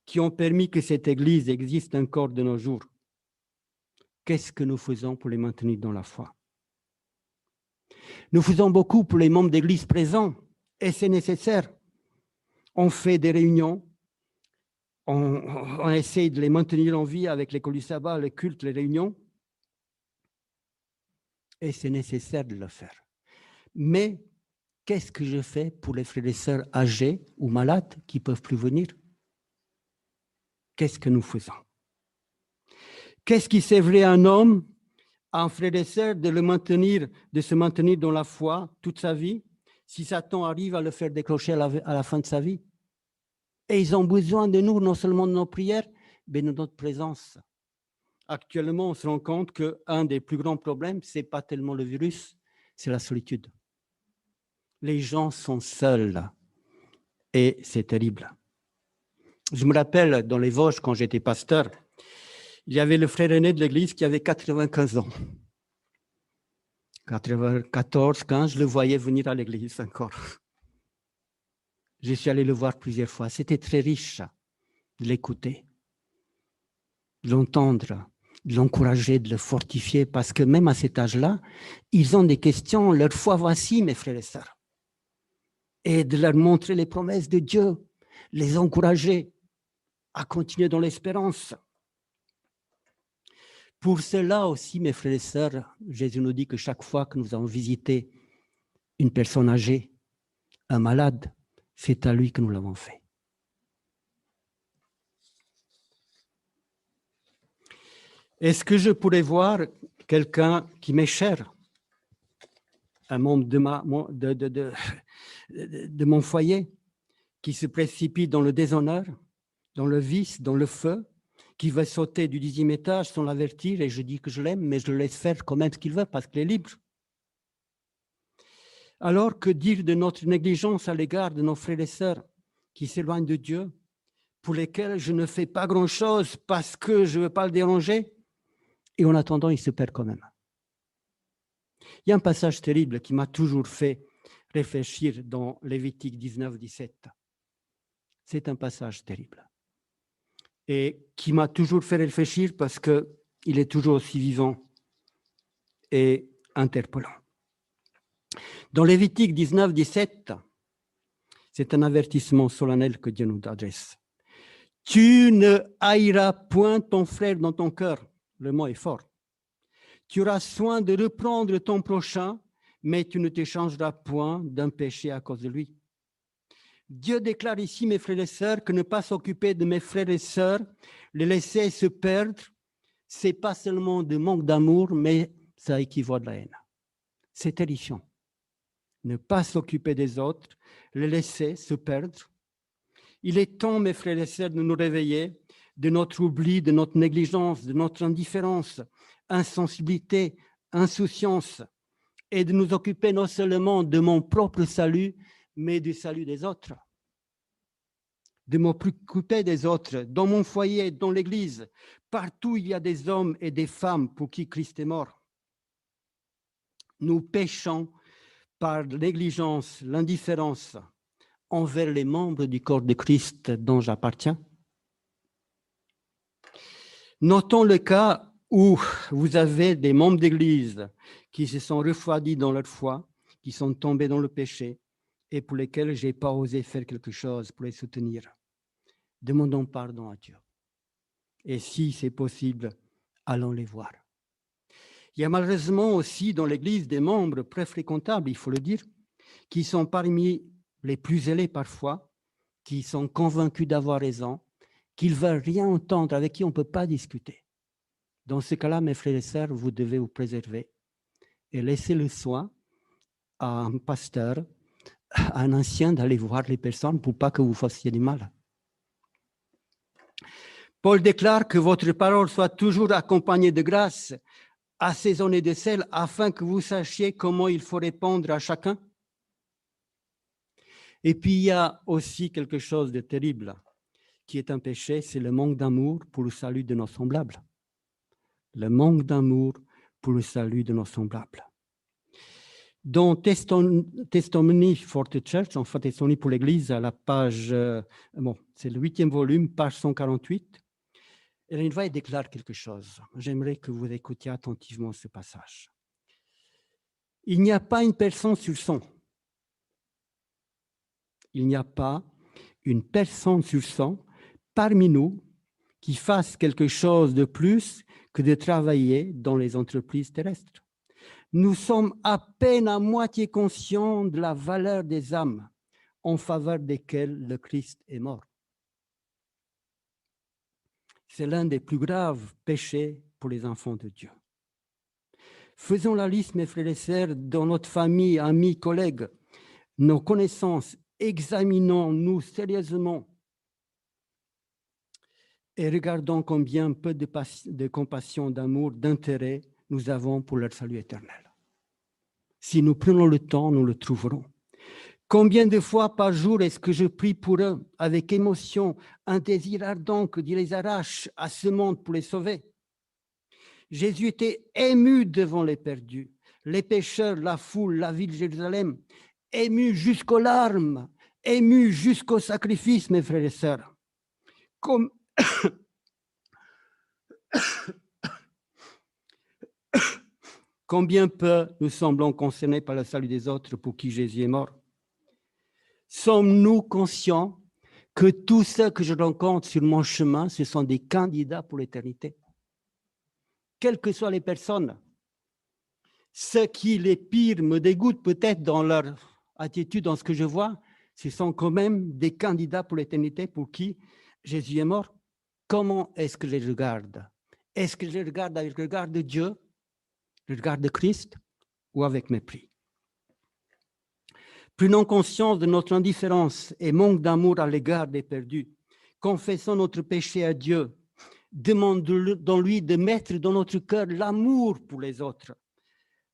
qui ont permis que cette Église existe encore de nos jours, qu'est-ce que nous faisons pour les maintenir dans la foi? Nous faisons beaucoup pour les membres d'Église présents, et c'est nécessaire. On fait des réunions, on essaie de les maintenir en vie avec l'école du sabbat, les cultes, les réunions, et c'est nécessaire de le faire. Mais qu'est-ce que je fais pour les frères et sœurs âgés ou malades qui ne peuvent plus venir? Qu'est-ce que nous faisons? Qu'est-ce qui servirait à un homme, à un frère et sœur de se maintenir dans la foi toute sa vie, si Satan arrive à le faire décrocher à la fin de sa vie? Et ils ont besoin de nous, non seulement de nos prières, mais de notre présence. Actuellement, on se rend compte qu'un des plus grands problèmes, ce n'est pas tellement le virus, c'est la solitude. Les gens sont seuls et c'est terrible. Je me rappelle, dans les Vosges, quand j'étais pasteur, il y avait le frère aîné de l'église qui avait 95 ans. 94, 15, je le voyais venir à l'église encore. Je suis allé le voir plusieurs fois. C'était très riche de l'écouter, de l'entendre, de l'encourager, de le fortifier, parce que même à cet âge-là, ils ont des questions, leur foi voici, mes frères et sœurs. Et de leur montrer les promesses de Dieu, les encourager à continuer dans l'espérance. Pour cela aussi, mes frères et sœurs, Jésus nous dit que chaque fois que nous avons visité une personne âgée, un malade, c'est à lui que nous l'avons fait. Est-ce que je pourrais voir quelqu'un qui m'est cher, un membre de mon foyer, qui se précipite dans le déshonneur, dans le vice, dans le feu, qui va sauter du 10e étage sans l'avertir, et je dis que je l'aime, mais je le laisse faire quand même ce qu'il veut parce qu'il est libre. Alors que dire de notre négligence à l'égard de nos frères et sœurs qui s'éloignent de Dieu, pour lesquels je ne fais pas grand-chose parce que je ne veux pas le déranger, et en attendant, il se perd quand même. Il y a un passage terrible qui m'a toujours fait réfléchir dans Lévitique 19, 17. C'est un passage terrible. Et qui m'a toujours fait réfléchir parce qu'il est toujours aussi vivant et interpellant. Dans Lévitique 19, 17, c'est un avertissement solennel que Dieu nous adresse. Tu ne haïras point ton frère dans ton cœur. Le mot est fort. Tu auras soin de reprendre ton prochain, mais tu ne t'échangeras point d'un péché à cause de lui. Dieu déclare ici, mes frères et sœurs, que ne pas s'occuper de mes frères et sœurs, les laisser se perdre, ce n'est pas seulement de manque d'amour, mais ça équivaut à de la haine. C'est terrifiant. Ne pas s'occuper des autres, les laisser se perdre. Il est temps, mes frères et sœurs, de nous réveiller de notre oubli, de notre négligence, de notre indifférence, insensibilité, insouciance, et de nous occuper non seulement de mon propre salut, mais du salut des autres. De m'occuper des autres, dans mon foyer, dans l'église, partout il y a des hommes et des femmes pour qui Christ est mort. Nous péchons par négligence, l'indifférence envers les membres du corps de Christ dont j'appartiens. Notons le cas où vous avez des membres d'église qui se sont refroidis dans leur foi, qui sont tombés dans le péché et pour lesquels je n'ai pas osé faire quelque chose pour les soutenir. Demandons pardon à Dieu. Et si c'est possible, allons les voir. Il y a malheureusement aussi dans l'Église des membres très fréquentables, il faut le dire, qui sont parmi les plus zélés parfois, qui sont convaincus d'avoir raison, qu'ils ne veulent rien entendre, avec qui on ne peut pas discuter. Dans ce cas-là, mes frères et sœurs, vous devez vous préserver et laisser le soin à un pasteur, à un ancien d'aller voir les personnes pour pas que vous fassiez du mal. Paul déclare que votre parole soit toujours accompagnée de grâce, assaisonnée de sel, afin que vous sachiez comment il faut répondre à chacun. Et puis, il y a aussi quelque chose de terrible qui est un péché, c'est le manque d'amour pour le salut de nos semblables. Le manque d'amour pour le salut de nos semblables. Dans Testimony for the Church, enfin Testimony pour l'Église, à la page, c'est le 8e volume, page 148, Ellen White déclare quelque chose. J'aimerais que vous écoutiez attentivement ce passage. Il n'y a pas une personne sur 100. Il n'y a pas une personne sur 100 parmi nous qui fasse quelque chose de plus que de travailler dans les entreprises terrestres. Nous sommes à peine à moitié conscients de la valeur des âmes en faveur desquelles le Christ est mort. C'est l'un des plus graves péchés pour les enfants de Dieu. Faisons la liste, mes frères et sœurs, dans notre famille, amis, collègues, nos connaissances, examinons-nous sérieusement et regardons combien peu de compassion, d'amour, d'intérêt nous avons pour leur salut éternel. Si nous prenons le temps, nous le trouverons. Combien de fois par jour est-ce que je prie pour eux avec émotion, un désir ardent que Dieu les arrache à ce monde pour les sauver? Jésus était ému devant les perdus, les pécheurs, la foule, la ville de Jérusalem, ému jusqu'aux larmes, ému jusqu'au sacrifice, mes frères et sœurs. Combien peu nous semblons concernés par le salut des autres pour qui Jésus est mort? Sommes-nous conscients que tous ceux que je rencontre sur mon chemin, ce sont des candidats pour l'éternité? Quelles que soient les personnes, ceux qui, les pires, me dégoûtent peut-être dans leur attitude, dans ce que je vois, ce sont quand même des candidats pour l'éternité pour qui Jésus est mort. Comment est-ce que je les regarde? Est-ce que je les regarde avec le regard de Dieu, le regard de Christ, ou avec mépris? Prenons conscience de notre indifférence et manque d'amour à l'égard des perdus. Confessons notre péché à Dieu. Demandons-lui de mettre dans notre cœur l'amour pour les autres,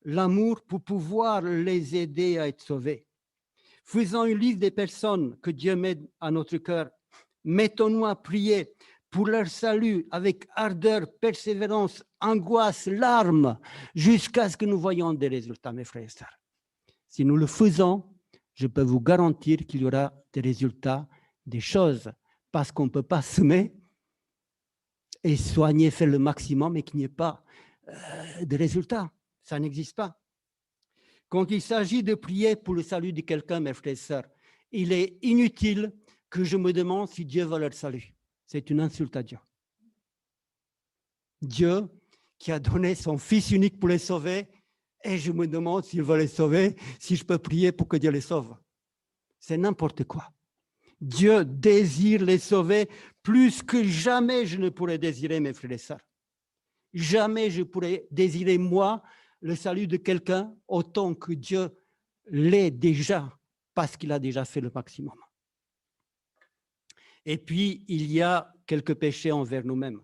l'amour pour pouvoir les aider à être sauvés. Faisons une liste des personnes que Dieu met à notre cœur. Mettons-nous à prier pour leur salut avec ardeur, persévérance, angoisse, larmes, jusqu'à ce que nous voyions des résultats, mes frères et sœurs. Si nous le faisons, je peux vous garantir qu'il y aura des résultats, des choses, parce qu'on ne peut pas semer et soigner, faire le maximum et qu'il n'y ait pas de résultats. Ça n'existe pas. Quand il s'agit de prier pour le salut de quelqu'un, mes frères et sœurs, il est inutile que je me demande si Dieu veut leur salut. C'est une insulte à Dieu. Dieu qui a donné son Fils unique pour les sauver, et je me demande s'il veut les sauver, si je peux prier pour que Dieu les sauve. C'est n'importe quoi. Dieu désire les sauver plus que jamais je ne pourrais désirer, mes frères et sœurs. Jamais je pourrais désirer, moi, le salut de quelqu'un autant que Dieu l'est déjà, parce qu'il a déjà fait le maximum. Et puis, il y a quelques péchés envers nous-mêmes.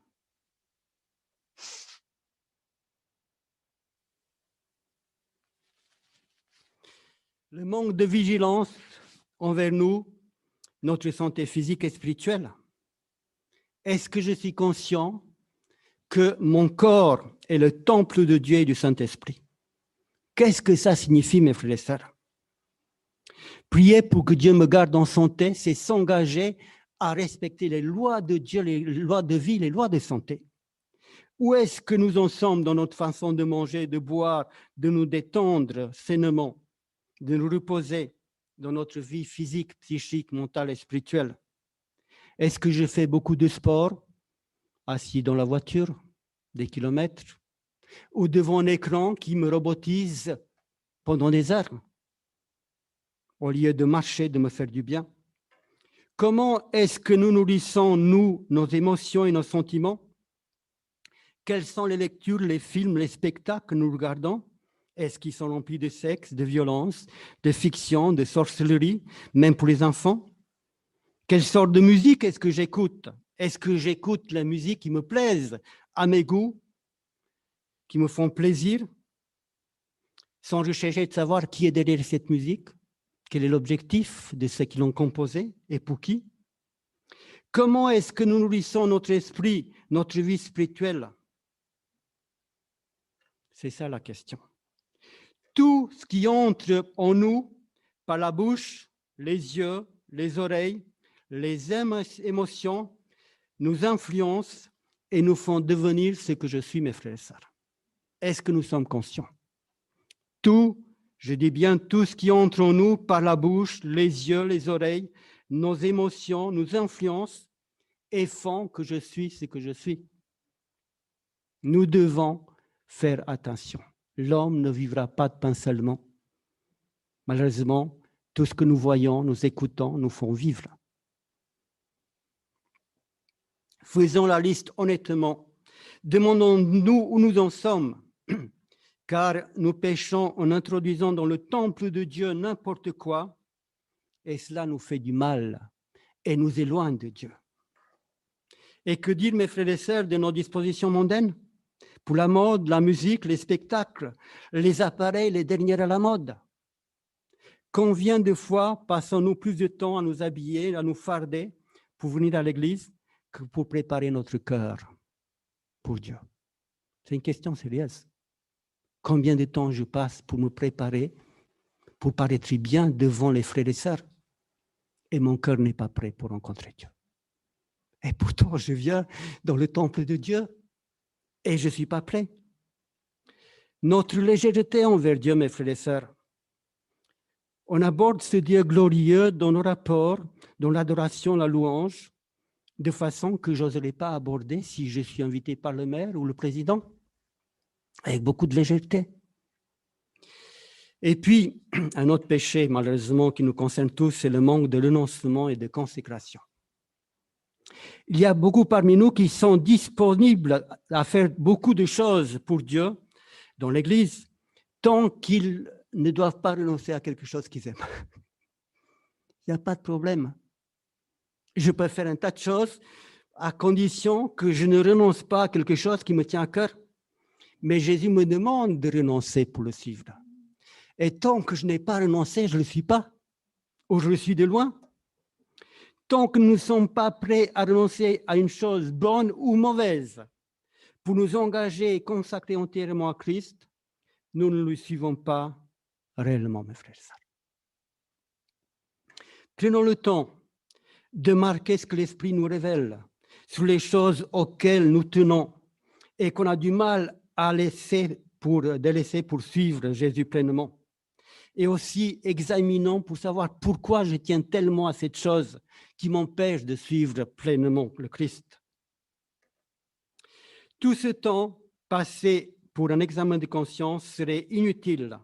Le manque de vigilance envers nous, notre santé physique et spirituelle. Est-ce que je suis conscient que mon corps est le temple de Dieu et du Saint-Esprit? Qu'est-ce que ça signifie, mes frères et sœurs? Prier pour que Dieu me garde en santé, c'est s'engager à respecter les lois de Dieu, les lois de vie, les lois de santé. Où est-ce que nous en sommes dans notre façon de manger, de boire, de nous détendre sainement, de nous reposer dans notre vie physique, psychique, mentale et spirituelle? Est-ce que je fais beaucoup de sport, assis dans la voiture, des kilomètres, ou devant un écran qui me robotise pendant des heures, au lieu de marcher, de me faire du bien? Comment est-ce que nous nourrissons, nous, nos émotions et nos sentiments? Quelles sont les lectures, les films, les spectacles que nous regardons? Est-ce qu'ils sont remplis de sexe, de violence, de fiction, de sorcellerie, même pour les enfants? Quelle sorte de musique est-ce que j'écoute? Est-ce que j'écoute la musique qui me plaise, à mes goûts, qui me font plaisir, sans rechercher de savoir qui est derrière cette musique? Quel est l'objectif de ceux qui l'ont composée et pour qui? Comment est-ce que nous nourrissons notre esprit, notre vie spirituelle? C'est ça la question. Tout ce qui entre en nous par la bouche, les yeux, les oreilles, les émotions nous influencent et nous font devenir ce que je suis, mes frères et sœurs. Est-ce que nous sommes conscients? Tout, je dis bien tout ce qui entre en nous par la bouche, les yeux, les oreilles, nos émotions nous influencent et font que je suis ce que je suis. Nous devons faire attention. L'homme ne vivra pas de pain seulement. Malheureusement, tout ce que nous voyons, nous écoutons, nous font vivre. Faisons la liste honnêtement. Demandons-nous où nous en sommes, car nous péchons en introduisant dans le temple de Dieu n'importe quoi, et cela nous fait du mal et nous éloigne de Dieu. Et que dire, mes frères et sœurs, de nos dispositions mondaines? Pour la mode, la musique, les spectacles, les appareils, les derniers à la mode. Combien de fois passons-nous plus de temps à nous habiller, à nous farder pour venir à l'église que pour préparer notre cœur pour Dieu? C'est une question sérieuse. Combien de temps je passe pour me préparer, pour paraître bien devant les frères et sœurs, et mon cœur n'est pas prêt pour rencontrer Dieu. Et pourtant, je viens dans le temple de Dieu et je ne suis pas prêt. Notre légèreté envers Dieu, mes frères et sœurs, on aborde ce Dieu glorieux dans nos rapports, dans l'adoration, la louange, de façon que je n'oserais pas aborder si je suis invité par le maire ou le président, avec beaucoup de légèreté. Et puis, un autre péché, malheureusement, qui nous concerne tous, c'est le manque de renoncement et de consécration. Il y a beaucoup parmi nous qui sont disponibles à faire beaucoup de choses pour Dieu dans l'Église, tant qu'ils ne doivent pas renoncer à quelque chose qu'ils aiment. Il n'y a pas de problème. Je peux faire un tas de choses à condition que je ne renonce pas à quelque chose qui me tient à cœur. Mais Jésus me demande de renoncer pour le suivre. Et tant que je n'ai pas renoncé, je ne le suis pas, ou je le suis de loin. Tant que nous ne sommes pas prêts à renoncer à une chose bonne ou mauvaise pour nous engager et consacrer entièrement à Christ, nous ne le suivons pas réellement, mes frères et sœurs. Prenons le temps de marquer ce que l'Esprit nous révèle sur les choses auxquelles nous tenons et qu'on a du mal à délaisser pour suivre Jésus pleinement. Et aussi examinons pour savoir pourquoi je tiens tellement à cette chose qui m'empêche de suivre pleinement le Christ. Tout ce temps passé pour un examen de conscience serait inutile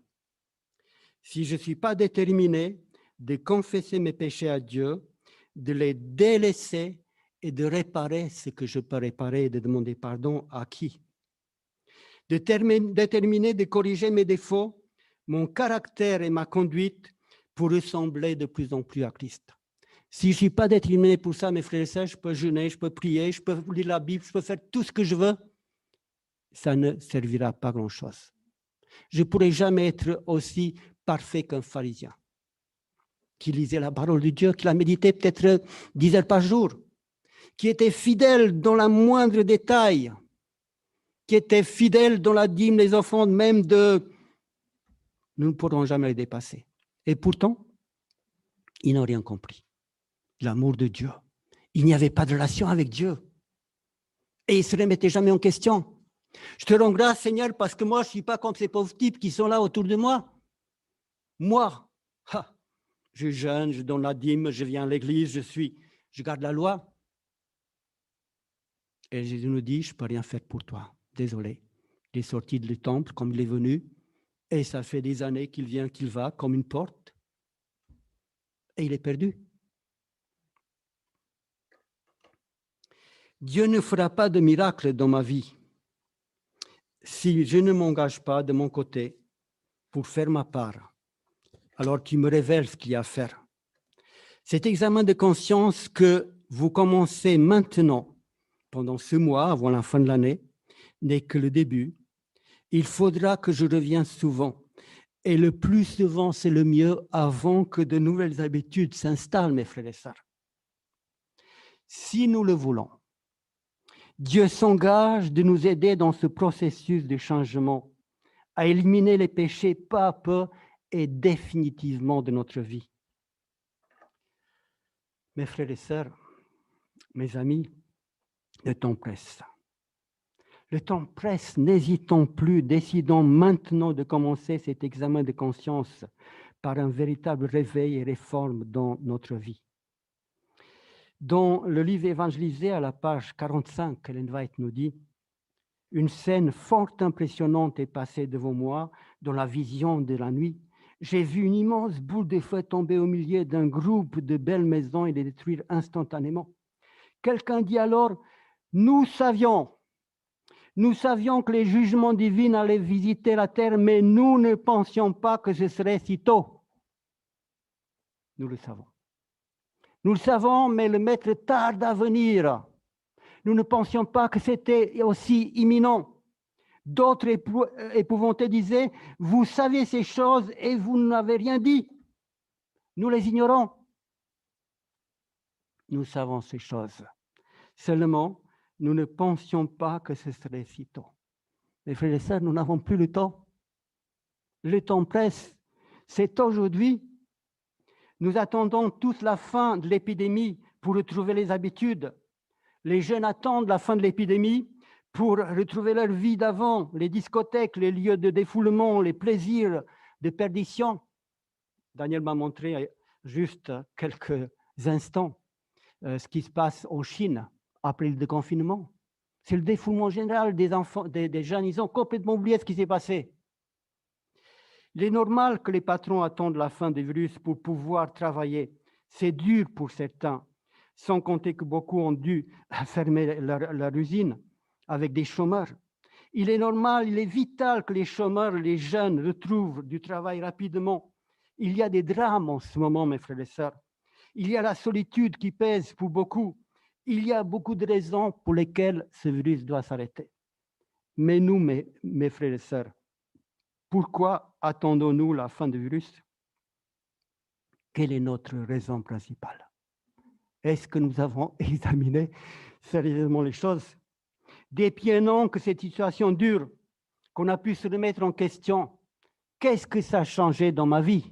si je ne suis pas déterminé de confesser mes péchés à Dieu, de les délaisser et de réparer ce que je peux réparer et de demander pardon à qui? Déterminé de corriger mes défauts, mon caractère et ma conduite pour ressembler de plus en plus à Christ. Si je ne suis pas déterminé pour ça, mes frères et sœurs, je peux jeûner, je peux prier, je peux lire la Bible, je peux faire tout ce que je veux. Ça ne servira pas à grand-chose. Je ne pourrai jamais être aussi parfait qu'un pharisien qui lisait la parole de Dieu, qui la méditait peut-être 10 heures par jour, qui était fidèle dans la moindre détail, qui était fidèle dans la dîme, les offrandes même de... Nous ne pourrons jamais les dépasser. Et pourtant, ils n'ont rien compris. L'amour de Dieu. Il n'y avait pas de relation avec Dieu. Et ils ne se remettaient jamais en question. Je te rends grâce, Seigneur, parce que moi, je ne suis pas comme ces pauvres types qui sont là autour de moi. Moi, je jeûne, je donne la dîme, je viens à l'église, je garde la loi. Et Jésus nous dit, je ne peux rien faire pour toi. Désolé. Il est sorti du temple comme il est venu. Et ça fait des années qu'il vient, qu'il va, comme une porte. Et il est perdu. Dieu ne fera pas de miracle dans ma vie si je ne m'engage pas de mon côté pour faire ma part. Alors tu me révèles ce qu'il y a à faire. Cet examen de conscience que vous commencez maintenant, pendant ce mois, avant la fin de l'année, n'est que le début. Il faudra que je revienne souvent. Et le plus souvent, c'est le mieux avant que de nouvelles habitudes s'installent, mes frères et sœurs. Si nous le voulons, Dieu s'engage de nous aider dans ce processus de changement, à éliminer les péchés peu à peu et définitivement de notre vie. Mes frères et sœurs, mes amis, le temps presse. Le temps presse, n'hésitons plus, décidons maintenant de commencer cet examen de conscience par un véritable réveil et réforme dans notre vie. Dans le livre évangélisé, à la page 45, Ellen White nous dit « Une scène fort impressionnante est passée devant moi dans la vision de la nuit. J'ai vu une immense boule de feu tomber au milieu d'un groupe de belles maisons et les détruire instantanément. Quelqu'un dit alors « Nous savions que les jugements divins allaient visiter la terre, mais nous ne pensions pas que ce serait si tôt. » Nous le savons. Nous le savons, mais le Maître tarde à venir. Nous ne pensions pas que c'était aussi imminent. D'autres épouvantés disaient, vous savez ces choses et vous n'avez rien dit. Nous les ignorons. Nous savons ces choses. Seulement, nous ne pensions pas que ce serait si tôt. Mes frères et sœurs, nous n'avons plus le temps. Le temps presse. C'est aujourd'hui. Nous attendons tous la fin de l'épidémie pour retrouver les habitudes. Les jeunes attendent la fin de l'épidémie pour retrouver leur vie d'avant, les discothèques, les lieux de défoulement, les plaisirs de perdition. Daniel m'a montré juste quelques instants ce qui se passe en Chine après le déconfinement. C'est le défoulement général des enfants, des jeunes. Ils ont complètement oublié ce qui s'est passé. Il est normal que les patrons attendent la fin du virus pour pouvoir travailler. C'est dur pour certains, sans compter que beaucoup ont dû fermer leur usine avec des chômeurs. Il est normal, il est vital que les chômeurs, les jeunes retrouvent du travail rapidement. Il y a des drames en ce moment, mes frères et sœurs. Il y a la solitude qui pèse pour beaucoup. Il y a beaucoup de raisons pour lesquelles ce virus doit s'arrêter. Mais nous, mes frères et sœurs, pourquoi attendons-nous la fin du virus? Quelle est notre raison principale? Est-ce que nous avons examiné sérieusement les choses? Depuis un an que cette situation dure, qu'on a pu se remettre en question, qu'est-ce que ça a changé dans ma vie?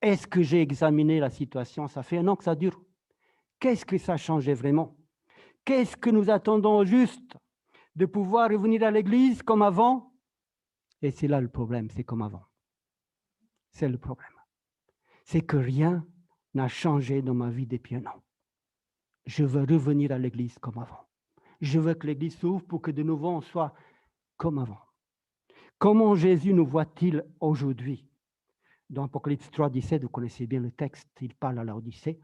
Est-ce que j'ai examiné la situation? Ça fait un an que ça dure. Qu'est-ce que ça a changé vraiment? Qu'est-ce que nous attendons au juste? De pouvoir revenir à l'église comme avant? Et c'est là le problème, c'est comme avant. C'est le problème. C'est que rien n'a changé dans ma vie depuis un an. Je veux revenir à l'église comme avant. Je veux que l'église s'ouvre pour que de nouveau on soit comme avant. Comment Jésus nous voit-il aujourd'hui? Dans Apocalypse 3, 17, vous connaissez bien le texte, il parle à l'Odyssée.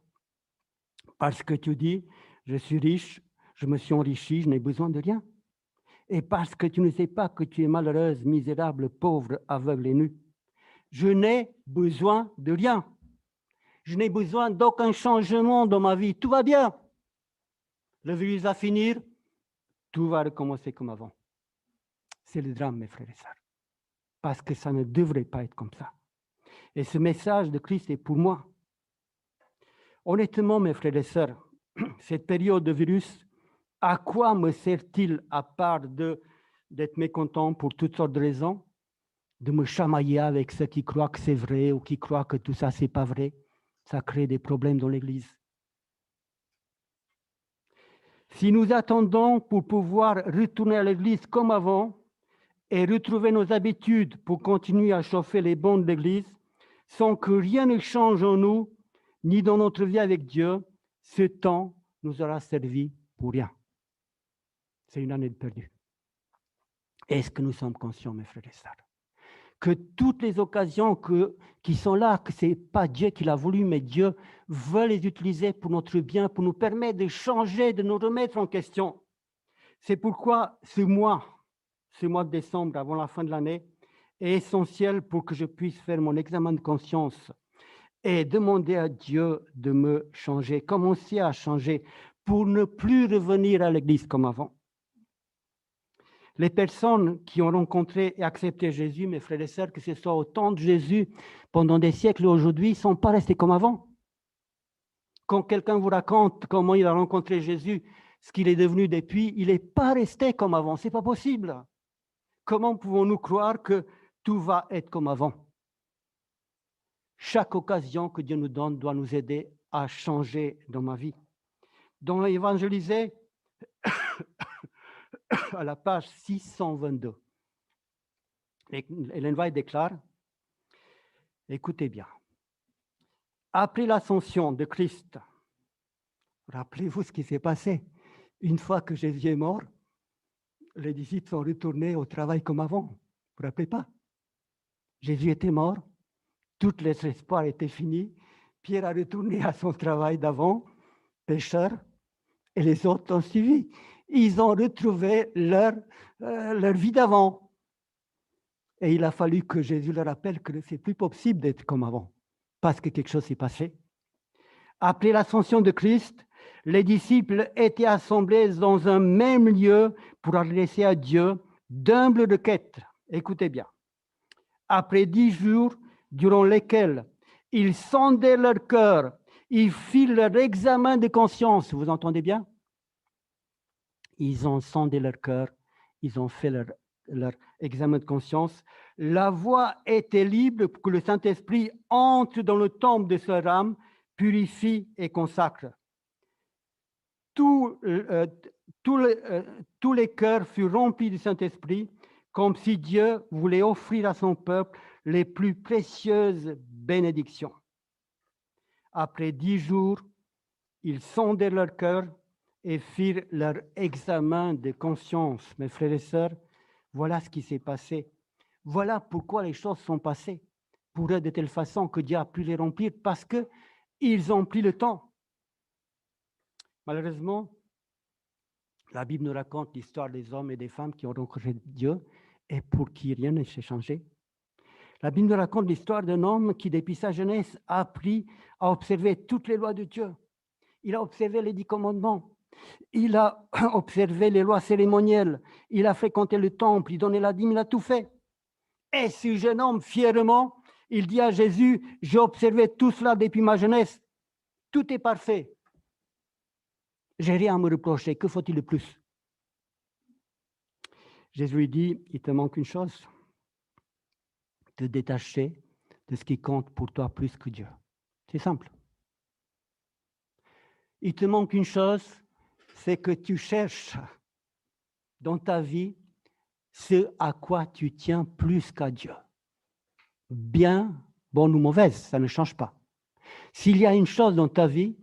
Parce que tu dis, je suis riche, je me suis enrichi, je n'ai besoin de rien. Et parce que tu ne sais pas que tu es malheureuse, misérable, pauvre, aveugle et nue. Je n'ai besoin de rien. Je n'ai besoin d'aucun changement dans ma vie. Tout va bien. Le virus va finir, tout va recommencer comme avant. C'est le drame, mes frères et sœurs. Parce que ça ne devrait pas être comme ça. Et ce message de Christ est pour moi. Honnêtement, mes frères et sœurs, cette période de virus, à quoi me sert-il à part d'être mécontent pour toutes sortes de raisons, de me chamailler avec ceux qui croient que c'est vrai ou qui croient que tout ça, c'est pas vrai? Ça crée des problèmes dans l'Église. Si nous attendons pour pouvoir retourner à l'Église comme avant et retrouver nos habitudes pour continuer à chauffer les bancs de l'Église, sans que rien ne change en nous, ni dans notre vie avec Dieu, ce temps nous aura servi pour rien. C'est une année de perdu. Est-ce que nous sommes conscients, mes frères et sœurs, que toutes les occasions qui sont là, que ce n'est pas Dieu qui l'a voulu, mais Dieu veut les utiliser pour notre bien, pour nous permettre de changer, de nous remettre en question. C'est pourquoi ce mois de décembre, avant la fin de l'année, est essentiel pour que je puisse faire mon examen de conscience et demander à Dieu de me changer, commencer à changer, pour ne plus revenir à l'Église comme avant. Les personnes qui ont rencontré et accepté Jésus, mes frères et sœurs, que ce soit au temps de Jésus, pendant des siècles aujourd'hui, ne sont pas restés comme avant. Quand quelqu'un vous raconte comment il a rencontré Jésus, ce qu'il est devenu depuis, il n'est pas resté comme avant. Ce n'est pas possible. Comment pouvons-nous croire que tout va être comme avant? Chaque occasion que Dieu nous donne doit nous aider à changer dans ma vie. Dans l'Évangélisé, à la page 622, Ellen White déclare, écoutez bien, après l'ascension de Christ, rappelez-vous ce qui s'est passé. Une fois que Jésus est mort, les disciples sont retournés au travail comme avant. Vous ne vous rappelez pas? Jésus était mort, tout l'espoir était fini. Pierre a retourné à son travail d'avant, pêcheur, et les autres l'ont suivi. Ils ont retrouvé leur vie d'avant. Et il a fallu que Jésus leur rappelle que ce n'est plus possible d'être comme avant, parce que quelque chose s'est passé. Après l'ascension de Christ, les disciples étaient assemblés dans un même lieu pour adresser à Dieu d'humbles requêtes. Écoutez bien. Après 10 jours, durant lesquels ils sondaient leur cœur, ils firent leur examen de conscience. Vous entendez bien? Ils ont sondé leur cœur, ils ont fait leur examen de conscience. La voie était libre pour que le Saint-Esprit entre dans le temple de leur âme, purifie et consacre. Tous les cœurs furent remplis du Saint-Esprit, comme si Dieu voulait offrir à son peuple les plus précieuses bénédictions. Après 10 jours, ils sondèrent leur cœur et firent leur examen de conscience. Mes frères et sœurs, voilà ce qui s'est passé. Voilà pourquoi les choses sont passées pour eux de telle façon que Dieu a pu les remplir, parce qu'ils ont pris le temps. Malheureusement, la Bible nous raconte l'histoire des hommes et des femmes qui ont rencontré Dieu et pour qui rien ne s'est changé. La Bible nous raconte l'histoire d'un homme qui, depuis sa jeunesse, a appris à observer toutes les lois de Dieu. Il a observé les 10 commandements. Il a observé les lois cérémonielles. Il a fréquenté le temple. Il donnait la dîme. Il a tout fait. Et ce jeune homme, fièrement, il dit à Jésus, « J'ai observé tout cela depuis ma jeunesse. Tout est parfait. J'ai rien à me reprocher. Que faut-il de plus ?» Jésus lui dit, « Il te manque une chose. Te détacher de ce qui compte pour toi plus que Dieu. » C'est simple. Il te manque une chose, c'est que tu cherches dans ta vie ce à quoi tu tiens plus qu'à Dieu. Bien, bonne ou mauvaise, ça ne change pas. S'il y a une chose dans ta vie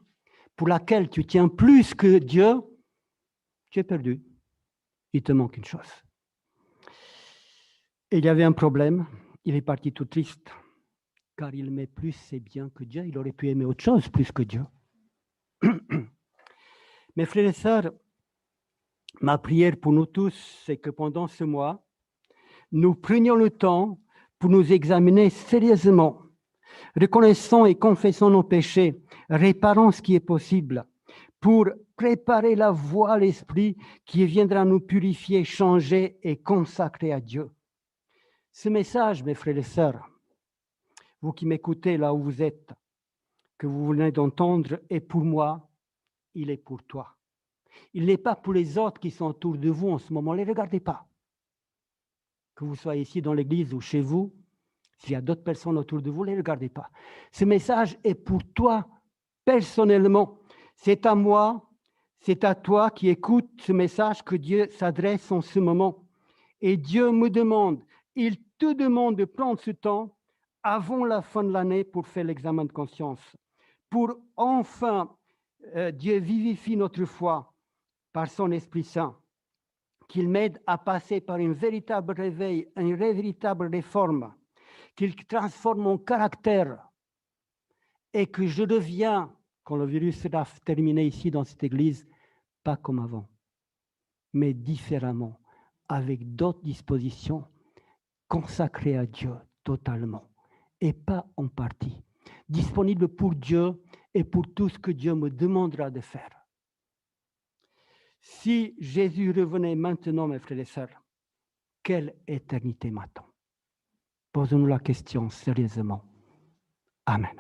pour laquelle tu tiens plus que Dieu, tu es perdu. Il te manque une chose. Et il y avait un problème. Il est parti tout triste, car il aimait plus ses biens que Dieu. Il aurait pu aimer autre chose plus que Dieu. Mes frères et sœurs, ma prière pour nous tous, c'est que pendant ce mois, nous prenions le temps pour nous examiner sérieusement, reconnaissons et confessons nos péchés, réparons ce qui est possible, pour préparer la voie à l'Esprit qui viendra nous purifier, changer et consacrer à Dieu. Ce message, mes frères et sœurs, vous qui m'écoutez là où vous êtes, que vous venez d'entendre, est pour moi, il est pour toi. Il n'est pas pour les autres qui sont autour de vous en ce moment. Ne les regardez pas. Que vous soyez ici dans l'église ou chez vous, s'il y a d'autres personnes autour de vous, ne les regardez pas. Ce message est pour toi personnellement. C'est à moi, c'est à toi qui écoutes ce message que Dieu s'adresse en ce moment. Et Dieu me demande, il te demande de prendre ce temps avant la fin de l'année pour faire l'examen de conscience. Pour enfin, Dieu vivifie notre foi par son Esprit Saint, qu'il m'aide à passer par un véritable réveil, une véritable réforme, qu'il transforme mon caractère et que je deviens, quand le virus sera terminé ici dans cette église, pas comme avant, mais différemment, avec d'autres dispositions, consacrées à Dieu totalement et pas en partie, disponible pour Dieu et pour tout ce que Dieu me demandera de faire. Si Jésus revenait maintenant, mes frères et sœurs, quelle éternité m'attend? Posons-nous la question sérieusement. Amen.